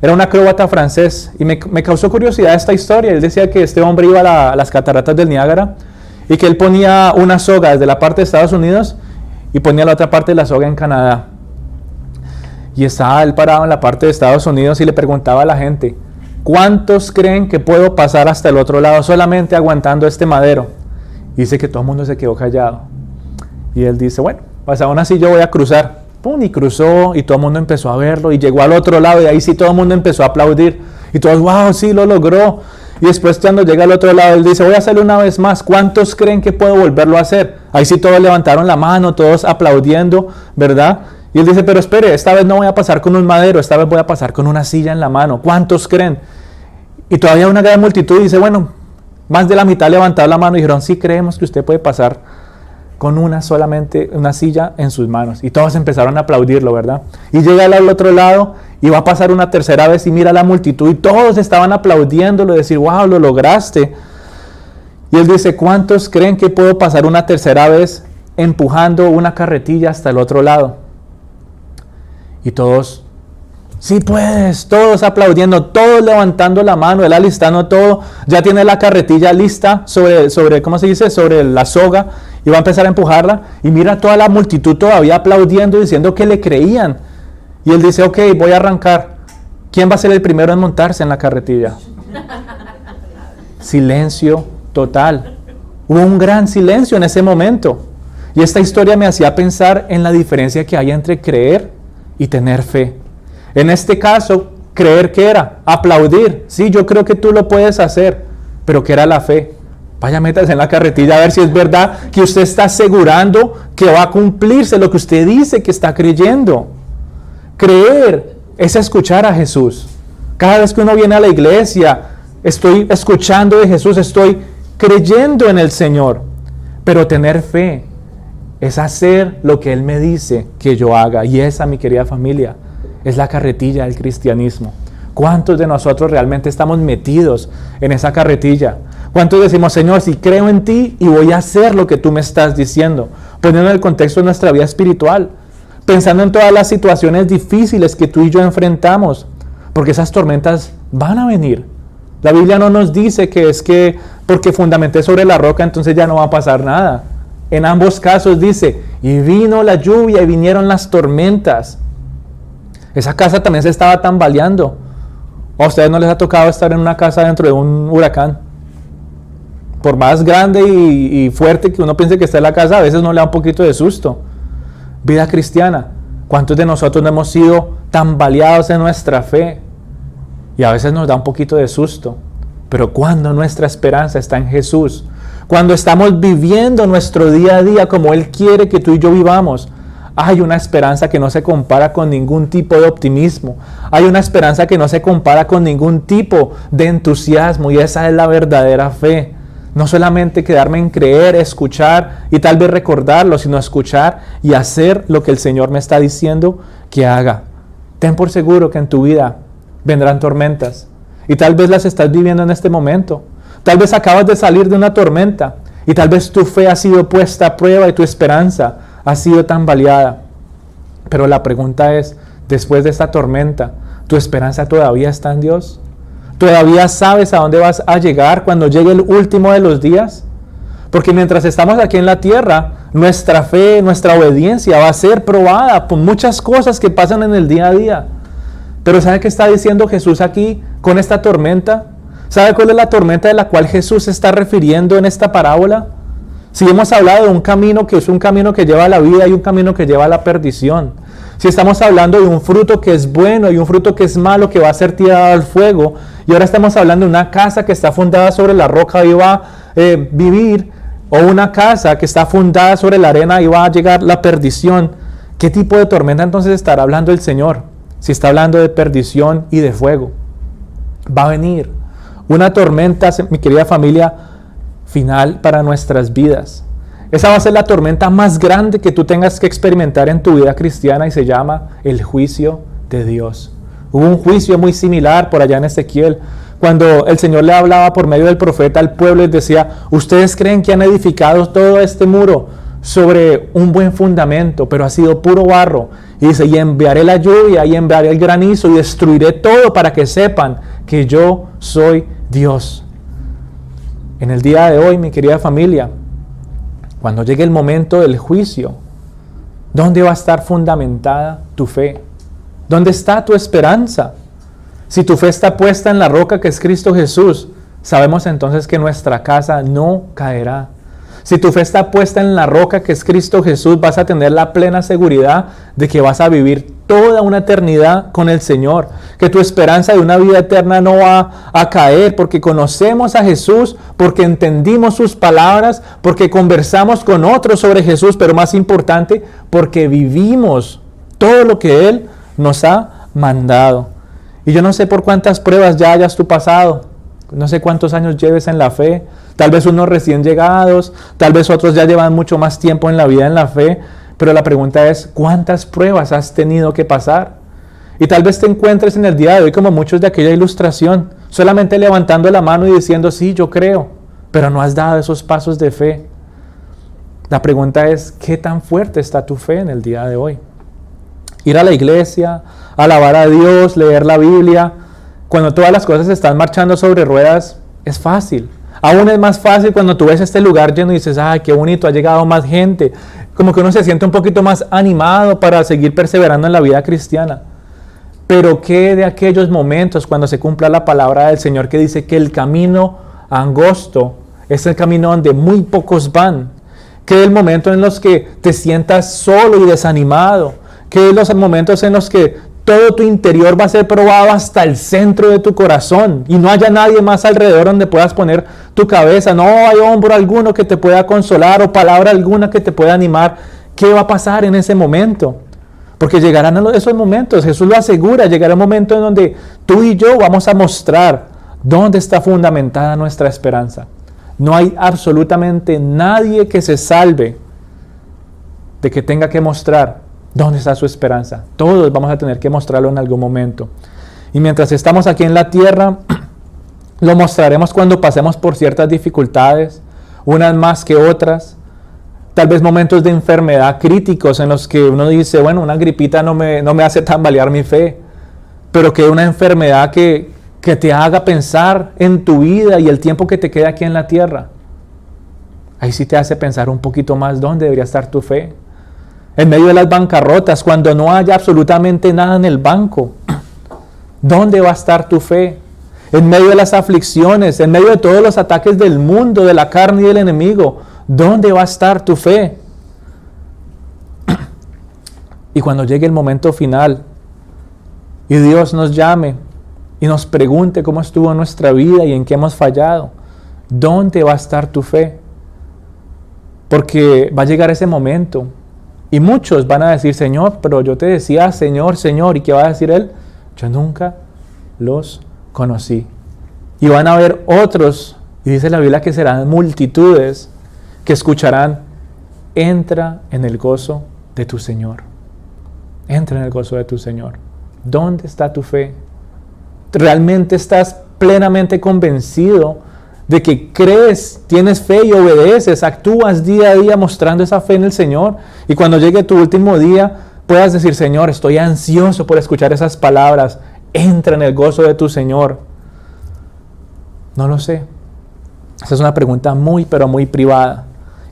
Era un acróbata francés y me causó curiosidad esta historia. Él decía que este hombre iba a las cataratas del Niágara y que él ponía una soga desde la parte de Estados Unidos y ponía la otra parte de la soga en Canadá. Y estaba él parado en la parte de Estados Unidos y le preguntaba a la gente, ¿cuántos creen que puedo pasar hasta el otro lado solamente aguantando este madero? Y dice que todo el mundo se quedó callado. Y él dice, bueno, pues aún así yo voy a cruzar. ¡Pum! Y cruzó y todo el mundo empezó a verlo y llegó al otro lado y ahí sí todo el mundo empezó a aplaudir y todos, wow, sí, lo logró. Y después cuando llega al otro lado él dice, voy a hacerlo una vez más, ¿cuántos creen que puedo volverlo a hacer? Ahí sí todos levantaron la mano, todos aplaudiendo, ¿verdad? Y él dice, pero espere, esta vez no voy a pasar con un madero, esta vez voy a pasar con una silla en la mano. ¿Cuántos creen? Y todavía una gran multitud dice, bueno, más de la mitad levantaron la mano y dijeron, sí creemos que usted puede pasar con solamente una silla en sus manos. Y todos empezaron a aplaudirlo, ¿verdad? Y llega al otro lado y va a pasar una tercera vez y mira a la multitud y todos estaban aplaudiéndolo, decir, wow, lo lograste. Y él dice, ¿cuántos creen que puedo pasar una tercera vez empujando una carretilla hasta el otro lado? Y todos, sí puedes, todos aplaudiendo, todos levantando la mano, él alistando todo, ya tiene la carretilla lista sobre ¿cómo se dice? Sobre la soga, y va a empezar a empujarla, y mira toda la multitud todavía aplaudiendo, diciendo que le creían. Y él dice, ok, voy a arrancar. ¿Quién va a ser el primero en montarse en la carretilla? Silencio total. Hubo un gran silencio en ese momento. Y esta historia me hacía pensar en la diferencia que hay entre creer y tener fe. En este caso, creer, ¿qué era? Aplaudir. Sí, yo creo que tú lo puedes hacer, pero ¿qué era la fe? Vaya, métase en la carretilla a ver si es verdad que usted está asegurando que va a cumplirse lo que usted dice que está creyendo. Creer es escuchar a Jesús. Cada vez que uno viene a la iglesia, estoy escuchando de Jesús, estoy creyendo en el Señor. Pero tener fe es hacer lo que Él me dice que yo haga. Y esa, mi querida familia, es la carretilla del cristianismo. ¿Cuántos de nosotros realmente estamos metidos en esa carretilla? ¿Cuántos decimos, Señor, si creo en ti y voy a hacer lo que tú me estás diciendo? Poniendo en el contexto de nuestra vida espiritual. Pensando en todas las situaciones difíciles que tú y yo enfrentamos. Porque esas tormentas van a venir. La Biblia no nos dice que es que porque fundamenté sobre la roca entonces ya no va a pasar nada. En ambos casos dice, y vino la lluvia y vinieron las tormentas. Esa casa también se estaba tambaleando. ¿A ustedes no les ha tocado estar en una casa dentro de un huracán? Por más grande y fuerte que uno piense que está en la casa, a veces no le da un poquito de susto. Vida cristiana, ¿cuántos de nosotros no hemos sido tambaleados en nuestra fe? Y a veces nos da un poquito de susto. Pero cuando nuestra esperanza está en Jesús, cuando estamos viviendo nuestro día a día como Él quiere que tú y yo vivamos, hay una esperanza que no se compara con ningún tipo de optimismo. Hay una esperanza que no se compara con ningún tipo de entusiasmo. Y esa es la verdadera fe. No solamente quedarme en creer, escuchar y tal vez recordarlo, sino escuchar y hacer lo que el Señor me está diciendo que haga. Ten por seguro que en tu vida vendrán tormentas. Y tal vez las estás viviendo en este momento. Tal vez acabas de salir de una tormenta. Y tal vez tu fe ha sido puesta a prueba y tu esperanza ha sido tambaleada. Pero la pregunta es, después de esta tormenta, ¿tu esperanza todavía está en Dios? ¿Todavía sabes a dónde vas a llegar cuando llegue el último de los días? Porque mientras estamos aquí en la tierra, nuestra fe, nuestra obediencia va a ser probada por muchas cosas que pasan en el día a día. Pero ¿sabe qué está diciendo Jesús aquí con esta tormenta? ¿Sabe cuál es la tormenta de la cual Jesús se está refiriendo en esta parábola? Si hemos hablado de un camino que es un camino que lleva a la vida y un camino que lleva a la perdición. Si estamos hablando de un fruto que es bueno y un fruto que es malo que va a ser tirado al fuego. Y ahora estamos hablando de una casa que está fundada sobre la roca y va a vivir. O una casa que está fundada sobre la arena y va a llegar la perdición. ¿Qué tipo de tormenta entonces estará hablando el Señor? Si está hablando de perdición y de fuego. Va a venir una tormenta, mi querida familia, final para nuestras vidas. Esa va a ser la tormenta más grande que tú tengas que experimentar en tu vida cristiana y se llama el juicio de Dios. Hubo un juicio muy similar por allá en Ezequiel, cuando el Señor le hablaba por medio del profeta al pueblo y decía, ustedes creen que han edificado todo este muro sobre un buen fundamento, pero ha sido puro barro. Y dice, y enviaré la lluvia y enviaré el granizo y destruiré todo para que sepan que yo soy Dios. En el día de hoy, mi querida familia, cuando llegue el momento del juicio, ¿dónde va a estar fundamentada tu fe? ¿Dónde está tu esperanza? Si tu fe está puesta en la roca que es Cristo Jesús, sabemos entonces que nuestra casa no caerá. Si tu fe está puesta en la roca que es Cristo Jesús, vas a tener la plena seguridad de que vas a vivir toda una eternidad con el Señor. Que tu esperanza de una vida eterna no va a caer porque conocemos a Jesús, porque entendimos sus palabras, porque conversamos con otros sobre Jesús, pero más importante, porque vivimos todo lo que Él nos ha mandado. Y yo no sé por cuántas pruebas ya hayas tú pasado, no sé cuántos años lleves en la fe, tal vez unos recién llegados, tal vez otros ya llevan mucho más tiempo en la vida en la fe, pero la pregunta es, ¿cuántas pruebas has tenido que pasar? Y tal vez te encuentres en el día de hoy como muchos de aquella ilustración, solamente levantando la mano y diciendo, sí, yo creo, pero no has dado esos pasos de fe. La pregunta es, ¿qué tan fuerte está tu fe en el día de hoy? Ir a la iglesia, alabar a Dios, leer la Biblia, cuando todas las cosas están marchando sobre ruedas, es fácil. Aún es más fácil cuando tú ves este lugar lleno y dices, ¡ay, qué bonito! Ha llegado más gente. Como que uno se siente un poquito más animado para seguir perseverando en la vida cristiana. Pero ¿qué de aquellos momentos cuando se cumpla la palabra del Señor que dice que el camino angosto es el camino donde muy pocos van? ¿Qué del momento en los que te sientas solo y desanimado? ¿Qué de los momentos en los que todo tu interior va a ser probado hasta el centro de tu corazón y no haya nadie más alrededor donde puedas poner tu cabeza? No hay hombro alguno que te pueda consolar o palabra alguna que te pueda animar. ¿Qué va a pasar en ese momento? Porque llegarán esos momentos, Jesús lo asegura, llegará un momento en donde tú y yo vamos a mostrar dónde está fundamentada nuestra esperanza. No hay absolutamente nadie que se salve de que tenga que mostrar dónde está su esperanza. Todos vamos a tener que mostrarlo en algún momento. Y mientras estamos aquí en la tierra, lo mostraremos cuando pasemos por ciertas dificultades, unas más que otras. Tal vez momentos de enfermedad críticos en los que uno dice, bueno, una gripita no me hace tambalear mi fe, pero que una enfermedad que te haga pensar en tu vida y el tiempo que te queda aquí en la tierra. Ahí sí te hace pensar un poquito más dónde debería estar tu fe. En medio de las bancarrotas, cuando no haya absolutamente nada en el banco, ¿dónde va a estar tu fe? En medio de las aflicciones, en medio de todos los ataques del mundo, de la carne y del enemigo, ¿dónde va a estar tu fe? Y cuando llegue el momento final y Dios nos llame y nos pregunte cómo estuvo nuestra vida y en qué hemos fallado, ¿dónde va a estar tu fe? Porque va a llegar ese momento y muchos van a decir, Señor, pero yo te decía, Señor, Señor, ¿y qué va a decir Él? Yo nunca los conocí. Y van a haber otros, y dice la Biblia que serán multitudes, que escucharán, entra en el gozo de tu Señor. Entra en el gozo de tu Señor. ¿Dónde está tu fe? ¿Realmente estás plenamente convencido de que crees, tienes fe y obedeces, actúas día a día mostrando esa fe en el Señor? Y cuando llegue tu último día, puedas decir, Señor, estoy ansioso por escuchar esas palabras. Entra en el gozo de tu Señor. No lo sé. Esa es una pregunta muy, pero muy privada.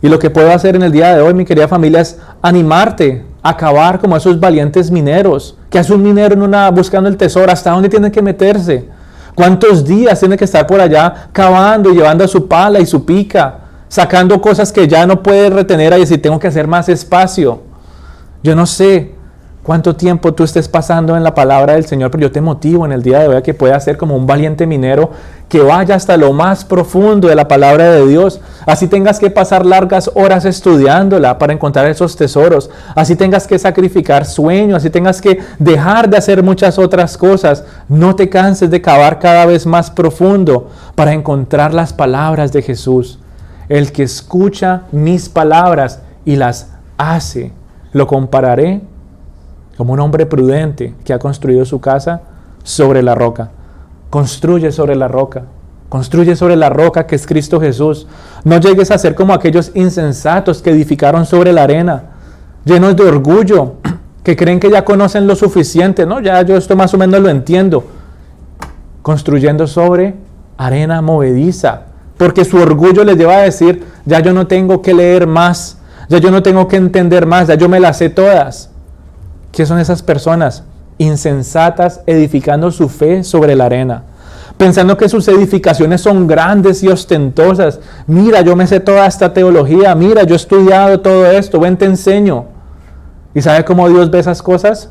Y lo que puedo hacer en el día de hoy, mi querida familia, es animarte a acabar como esos valientes mineros. ¿Qué hace un minero buscando el tesoro? ¿Hasta dónde tiene que meterse? ¿Cuántos días tiene que estar por allá cavando y llevando su pala y su pica? Sacando cosas que ya no puede retener y decir, tengo que hacer más espacio. Yo no sé cuánto tiempo tú estés pasando en la palabra del Señor, pero yo te motivo en el día de hoy a que puedas ser como un valiente minero que vaya hasta lo más profundo de la palabra de Dios. Así tengas que pasar largas horas estudiándola para encontrar esos tesoros. Así tengas que sacrificar sueño, así tengas que dejar de hacer muchas otras cosas. No te canses de cavar cada vez más profundo para encontrar las palabras de Jesús. El que escucha mis palabras y las hace, lo compararé como un hombre prudente que ha construido su casa sobre la roca. Construye sobre la roca. Construye sobre la roca que es Cristo Jesús. No llegues a ser como aquellos insensatos que edificaron sobre la arena, llenos de orgullo, que creen que ya conocen lo suficiente. No, ya yo esto más o menos lo entiendo. Construyendo sobre arena movediza, porque su orgullo les lleva a decir, ya yo no tengo que leer más, ya yo no tengo que entender más, ya yo me las sé todas. ¿Qué son esas personas? Insensatas, edificando su fe sobre la arena, pensando que sus edificaciones son grandes y ostentosas. Mira, yo me sé toda esta teología, mira, yo he estudiado todo esto, ven, te enseño. ¿Y sabe cómo Dios ve esas cosas?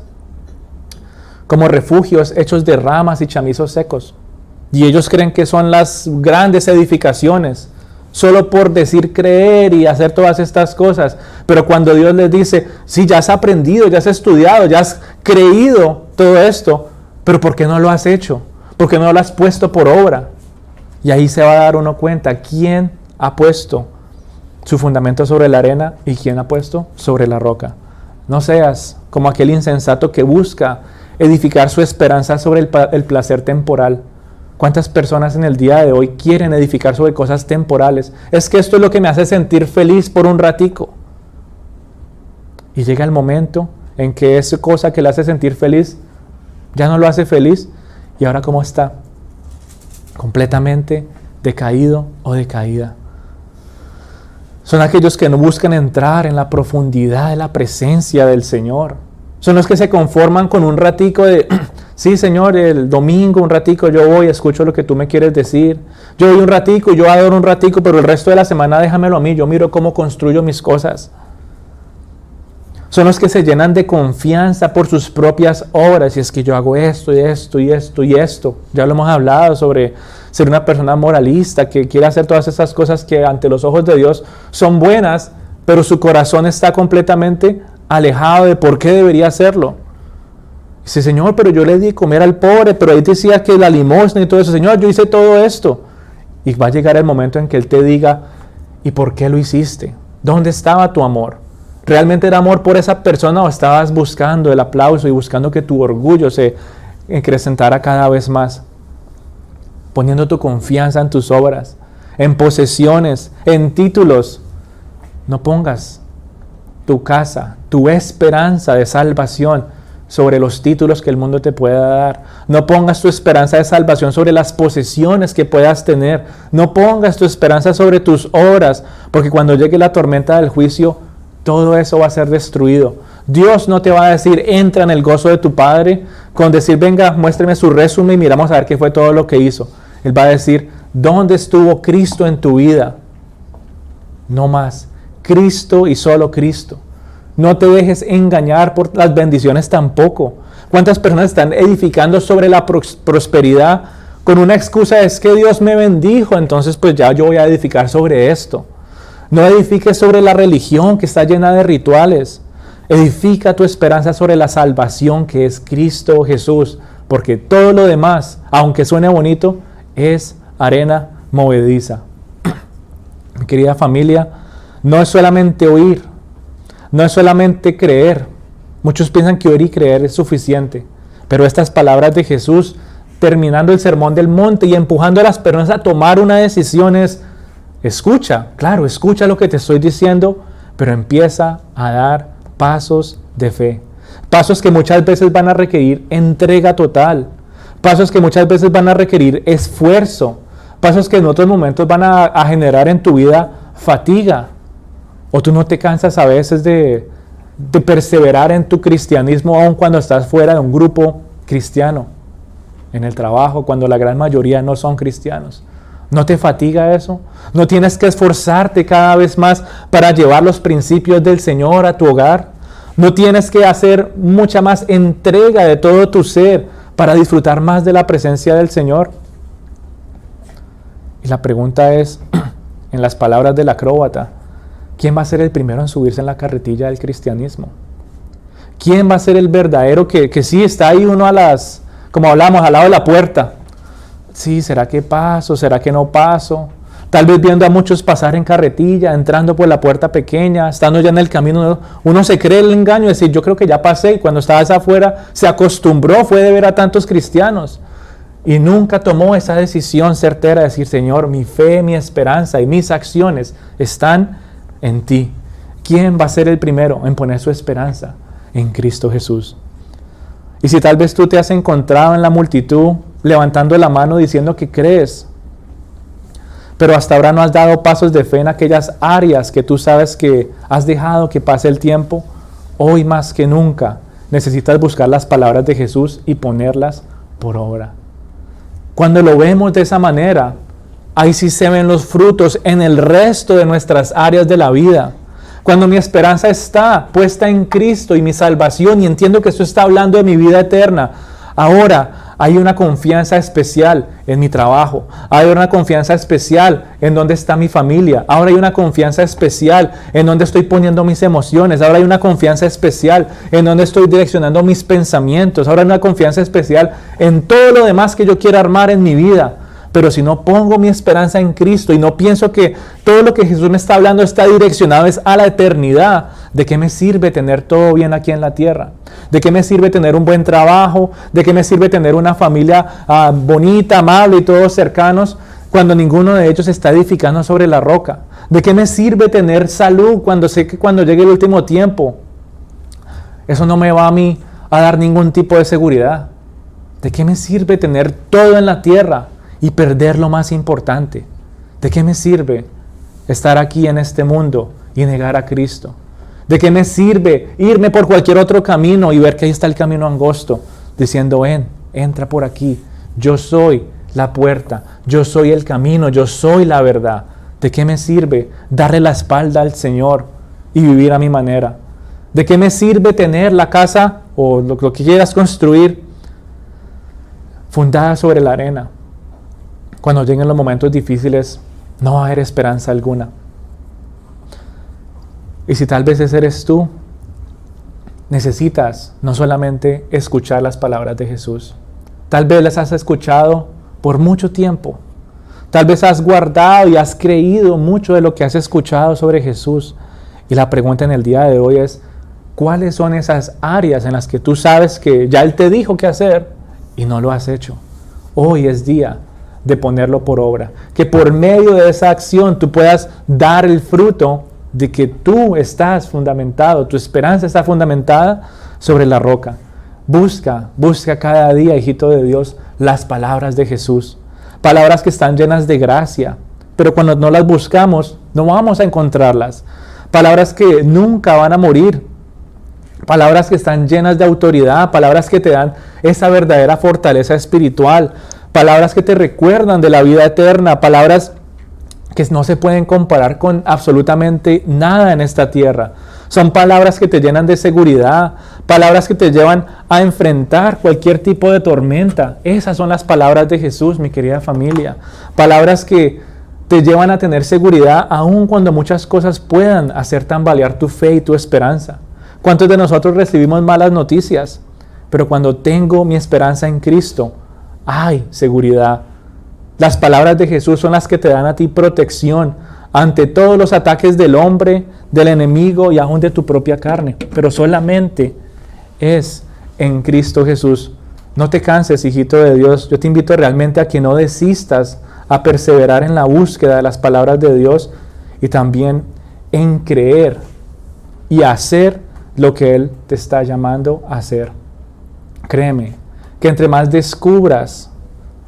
Como refugios hechos de ramas y chamizos secos. Y ellos creen que son las grandes edificaciones. solo por decir creer y hacer todas estas cosas. Pero cuando Dios les dice, sí, ya has aprendido, ya has estudiado, ya has creído todo esto, pero ¿por qué no lo has hecho? ¿Por qué no lo has puesto por obra? Y ahí se va a dar uno cuenta quién ha puesto su fundamento sobre la arena y quién ha puesto sobre la roca. No seas como aquel insensato que busca edificar su esperanza sobre el placer temporal. ¿Cuántas personas en el día de hoy quieren edificar sobre cosas temporales? Es que esto es lo que me hace sentir feliz por un ratico. Y llega el momento en que esa cosa que le hace sentir feliz ya no lo hace feliz. ¿Y ahora cómo está? Completamente decaído o decaída. Son aquellos que no buscan entrar en la profundidad de la presencia del Señor. Son los que se conforman con un ratico de, sí, Señor, el domingo un ratico yo voy, escucho lo que tú me quieres decir. Yo voy un ratico, yo adoro un ratico, pero el resto de la semana déjamelo a mí, yo miro cómo construyo mis cosas. Son los que se llenan de confianza por sus propias obras. Y es que yo hago esto y esto y esto y esto. Ya lo hemos hablado sobre ser una persona moralista que quiere hacer todas esas cosas que ante los ojos de Dios son buenas, pero su corazón está completamente alejado de por qué debería hacerlo. Dice, Señor, pero yo le di comer al pobre, pero ahí decía que la limosna y todo eso. Señor, yo hice todo esto. Y va a llegar el momento en que Él te diga, ¿y por qué lo hiciste? ¿Dónde estaba tu amor? ¿Realmente era amor por esa persona o estabas buscando el aplauso y buscando que tu orgullo se acrecentara cada vez más? Poniendo tu confianza en tus obras, en posesiones, en títulos. No pongas tu casa, tu esperanza de salvación sobre los títulos que el mundo te pueda dar. No pongas tu esperanza de salvación sobre las posesiones que puedas tener. No pongas tu esperanza sobre tus obras, porque cuando llegue la tormenta del juicio, todo eso va a ser destruido. Dios no te va a decir, entra en el gozo de tu Padre, con decir, venga, muéstreme su resumen y miramos a ver qué fue todo lo que hizo. Él va a decir, ¿dónde estuvo Cristo en tu vida? No más. Cristo y solo Cristo. No te dejes engañar por las bendiciones tampoco. ¿Cuántas personas están edificando sobre la prosperidad con una excusa? Es que Dios me bendijo, entonces pues ya yo voy a edificar sobre esto. No edifiques sobre la religión que está llena de rituales. Edifica tu esperanza sobre la salvación que es Cristo Jesús, porque todo lo demás, aunque suene bonito, es arena movediza. Mi querida familia, no es solamente oír, no es solamente creer. Muchos piensan que oír y creer es suficiente, pero estas palabras de Jesús, terminando el sermón del monte y empujando a las personas a tomar una decisión es, escucha, claro, escucha lo que te estoy diciendo, pero empieza a dar pasos de fe. Pasos que muchas veces van a requerir entrega total. Pasos que muchas veces van a requerir esfuerzo. Pasos que en otros momentos van a generar en tu vida fatiga. O tú no te cansas a veces de perseverar en tu cristianismo aun cuando estás fuera de un grupo cristiano. En el trabajo, cuando la gran mayoría no son cristianos. ¿No te fatiga eso? ¿No tienes que esforzarte cada vez más para llevar los principios del Señor a tu hogar? ¿No tienes que hacer mucha más entrega de todo tu ser para disfrutar más de la presencia del Señor? Y la pregunta es, en las palabras del acróbata, ¿quién va a ser el primero en subirse en la carretilla del cristianismo? ¿Quién va a ser el verdadero que sí está ahí uno como hablamos, al lado de la puerta? Sí, ¿será que paso? ¿Será que no paso? Tal vez viendo a muchos pasar en carretilla, entrando por la puerta pequeña, estando ya en el camino, uno se cree el engaño de decir, yo creo que ya pasé, y cuando estabas afuera se acostumbró, fue de ver a tantos cristianos, y nunca tomó esa decisión certera de decir, Señor, mi fe, mi esperanza y mis acciones están en ti. ¿Quién va a ser el primero en poner su esperanza? En Cristo Jesús. Y si tal vez tú te has encontrado en la multitud, levantando la mano diciendo que crees, pero hasta ahora no has dado pasos de fe en aquellas áreas que tú sabes que has dejado que pase el tiempo, hoy más que nunca necesitas buscar las palabras de Jesús y ponerlas por obra. Cuando lo vemos de esa manera, ahí sí se ven los frutos en el resto de nuestras áreas de la vida. Cuando mi esperanza está puesta en Cristo y mi salvación, y entiendo que esto está hablando de mi vida eterna, ahora Hay una confianza especial en mi trabajo. Hay una confianza especial en dónde está mi familia. Ahora hay una confianza especial en dónde estoy poniendo mis emociones. Ahora hay una confianza especial en dónde estoy direccionando mis pensamientos. Ahora hay una confianza especial en todo lo demás que yo quiera armar en mi vida. Pero si no pongo mi esperanza en Cristo y no pienso que todo lo que Jesús me está hablando está direccionado es a la eternidad, ¿de qué me sirve tener todo bien aquí en la tierra? ¿De qué me sirve tener un buen trabajo? ¿De qué me sirve tener una familia bonita, amable y todos cercanos cuando ninguno de ellos está edificando sobre la roca? ¿De qué me sirve tener salud cuando sé que cuando llegue el último tiempo, eso no me va a mí a dar ningún tipo de seguridad? ¿De qué me sirve tener todo en la tierra y perder lo más importante? ¿De qué me sirve estar aquí en este mundo y negar a Cristo? ¿De qué me sirve irme por cualquier otro camino y ver que ahí está el camino angosto, diciendo, entra por aquí, yo soy la puerta, yo soy el camino, yo soy la verdad? ¿De qué me sirve darle la espalda al Señor y vivir a mi manera? ¿De qué me sirve tener la casa o lo que quieras construir fundada sobre la arena? Cuando lleguen los momentos difíciles, no va a haber esperanza alguna. Y si tal vez ese eres tú, necesitas no solamente escuchar las palabras de Jesús. Tal vez las has escuchado por mucho tiempo. Tal vez has guardado y has creído mucho de lo que has escuchado sobre Jesús. Y la pregunta en el día de hoy es, ¿cuáles son esas áreas en las que tú sabes que ya Él te dijo qué hacer y no lo has hecho? Hoy es día de ponerlo por obra. Que por medio de esa acción tú puedas dar el fruto de que tú estás fundamentado, tu esperanza está fundamentada sobre la roca. Busca cada día, hijito de Dios, las palabras de Jesús. Palabras que están llenas de gracia, pero cuando no las buscamos, no vamos a encontrarlas. Palabras que nunca van a morir. Palabras que están llenas de autoridad, palabras que te dan esa verdadera fortaleza espiritual. Palabras que te recuerdan de la vida eterna, palabras que no se pueden comparar con absolutamente nada en esta tierra. Son palabras que te llenan de seguridad, palabras que te llevan a enfrentar cualquier tipo de tormenta. Esas son las palabras de Jesús, mi querida familia. Palabras que te llevan a tener seguridad aun cuando muchas cosas puedan hacer tambalear tu fe y tu esperanza. ¿Cuántos de nosotros recibimos malas noticias? Pero cuando tengo mi esperanza en Cristo, hay seguridad. Las palabras de Jesús son las que te dan a ti protección ante todos los ataques del hombre, del enemigo y aún de tu propia carne. Pero solamente es en Cristo Jesús. No te canses, hijito de Dios. Yo te invito realmente a que no desistas, a perseverar en la búsqueda de las palabras de Dios y también en creer y hacer lo que Él te está llamando a hacer. Créeme que entre más descubras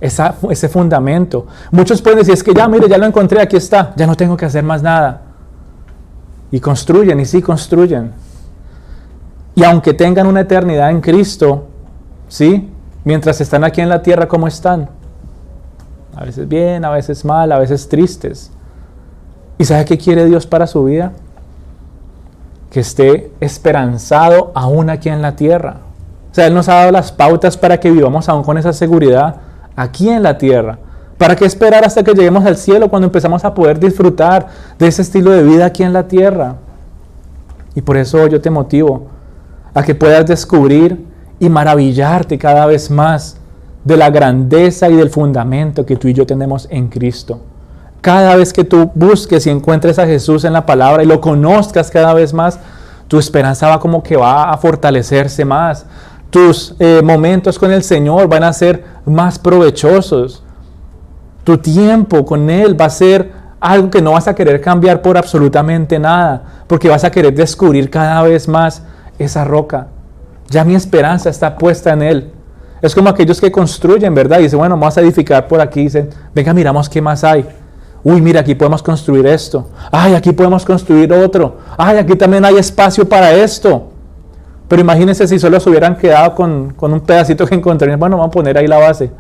ese fundamento, muchos pueden decir, es que ya, mire, ya lo encontré, aquí está, ya no tengo que hacer más nada. Y construyen, y sí construyen. Y aunque tengan una eternidad en Cristo, ¿sí? Mientras están aquí en la tierra, ¿cómo están? A veces bien, a veces mal, a veces tristes. ¿Y sabe qué quiere Dios para su vida? Que esté esperanzado aún aquí en la tierra. O sea, Él nos ha dado las pautas para que vivamos aún con esa seguridad aquí en la tierra. ¿Para qué esperar hasta que lleguemos al cielo cuando empezamos a poder disfrutar de ese estilo de vida aquí en la tierra? Y por eso yo te motivo a que puedas descubrir y maravillarte cada vez más de la grandeza y del fundamento que tú y yo tenemos en Cristo. Cada vez que tú busques y encuentres a Jesús en la palabra y lo conozcas cada vez más, tu esperanza va a fortalecerse más. Tus momentos con el Señor van a ser más provechosos. Tu tiempo con Él va a ser algo que no vas a querer cambiar por absolutamente nada, porque vas a querer descubrir cada vez más esa roca. Ya mi esperanza está puesta en Él. Es como aquellos que construyen, ¿verdad? Y dicen, bueno, vamos a edificar por aquí. Dicen, venga, miramos qué más hay. Uy, mira, aquí podemos construir esto. Ay, aquí podemos construir otro. Ay, aquí también hay espacio para esto. Pero imagínense si solo se hubieran quedado con un pedacito que encontrarían. Bueno, vamos a poner ahí la base.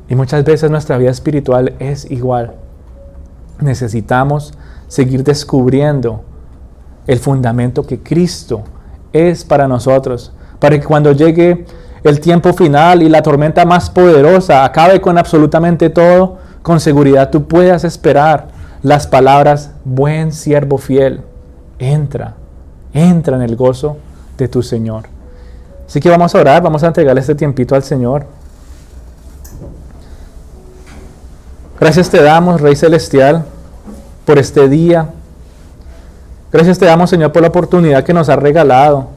Y muchas veces nuestra vida espiritual es igual. Necesitamos seguir descubriendo el fundamento que Cristo es para nosotros. Para que cuando llegue el tiempo final y la tormenta más poderosa acabe con absolutamente todo, con seguridad tú puedas esperar las palabras, buen siervo fiel, entra en el gozo de tu Señor. Así que vamos a orar, vamos a entregarle este tiempito al Señor. Gracias te damos, Rey Celestial, por este día. Gracias te damos, Señor, por la oportunidad que nos has regalado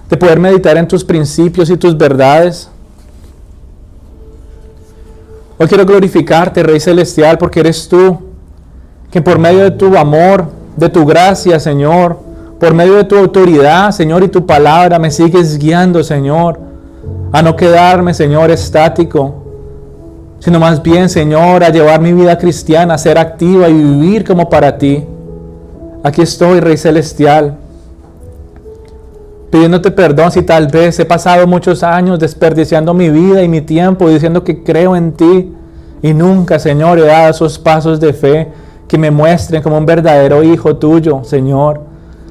de poder meditar en tus principios y tus verdades. Hoy quiero glorificarte, Rey Celestial, porque eres tú, que por medio de tu amor, de tu gracia, Señor, por medio de tu autoridad, Señor, y tu palabra, me sigues guiando, Señor, a no quedarme, Señor, estático, sino más bien, Señor, a llevar mi vida cristiana, a ser activa y vivir como para ti. Aquí estoy, Rey Celestial, pidiéndote perdón si tal vez he pasado muchos años desperdiciando mi vida y mi tiempo, diciendo que creo en ti, y nunca, Señor, he dado esos pasos de fe que me muestren como un verdadero hijo tuyo, Señor.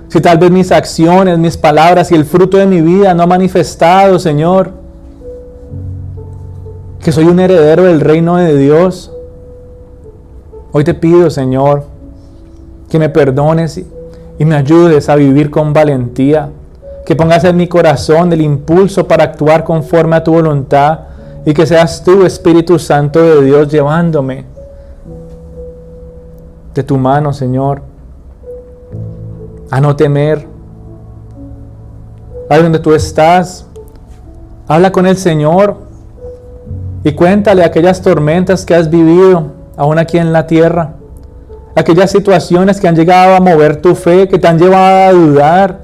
Si tal vez mis acciones, mis palabras y el fruto de mi vida no ha manifestado, Señor, que soy un heredero del reino de Dios, hoy te pido, Señor, que me perdones y me ayudes a vivir con valentía, que pongas en mi corazón el impulso para actuar conforme a tu voluntad y que seas tú, Espíritu Santo de Dios, llevándome de tu mano, Señor, a no temer. Ahí donde tú estás, habla con el Señor y cuéntale aquellas tormentas que has vivido aún aquí en la tierra, aquellas situaciones que han llegado a mover tu fe, que te han llevado a dudar,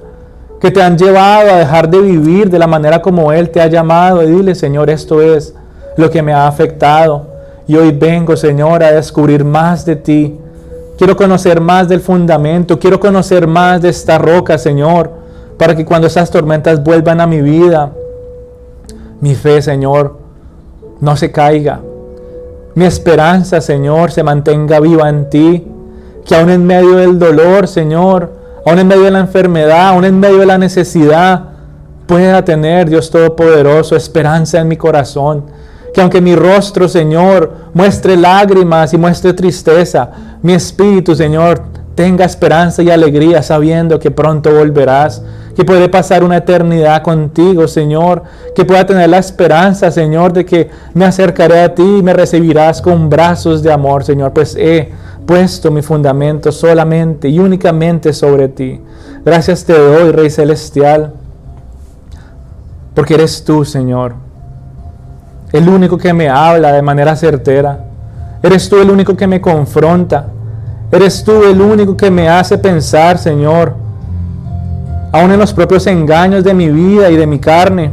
que te han llevado a dejar de vivir de la manera como Él te ha llamado. Y dile, Señor, esto es lo que me ha afectado. Y hoy vengo, Señor, a descubrir más de ti. Quiero conocer más del fundamento, quiero conocer más de esta roca, Señor, para que cuando esas tormentas vuelvan a mi vida, mi fe, Señor, no se caiga. Mi esperanza, Señor, se mantenga viva en ti. Que aún en medio del dolor, Señor, aún en medio de la enfermedad, aún en medio de la necesidad, pueda tener, Dios Todopoderoso, esperanza en mi corazón. Que aunque mi rostro, Señor, muestre lágrimas y muestre tristeza, mi espíritu, Señor, tenga esperanza y alegría sabiendo que pronto volverás, que podré pasar una eternidad contigo, Señor, que pueda tener la esperanza, Señor, de que me acercaré a ti y me recibirás con brazos de amor, Señor, pues he puesto mi fundamento solamente y únicamente sobre ti. Gracias te doy, Rey Celestial, porque eres tú, Señor, el único que me habla de manera certera. Eres tú el único que me confronta. Eres tú el único que me hace pensar, Señor, aún en los propios engaños de mi vida y de mi carne.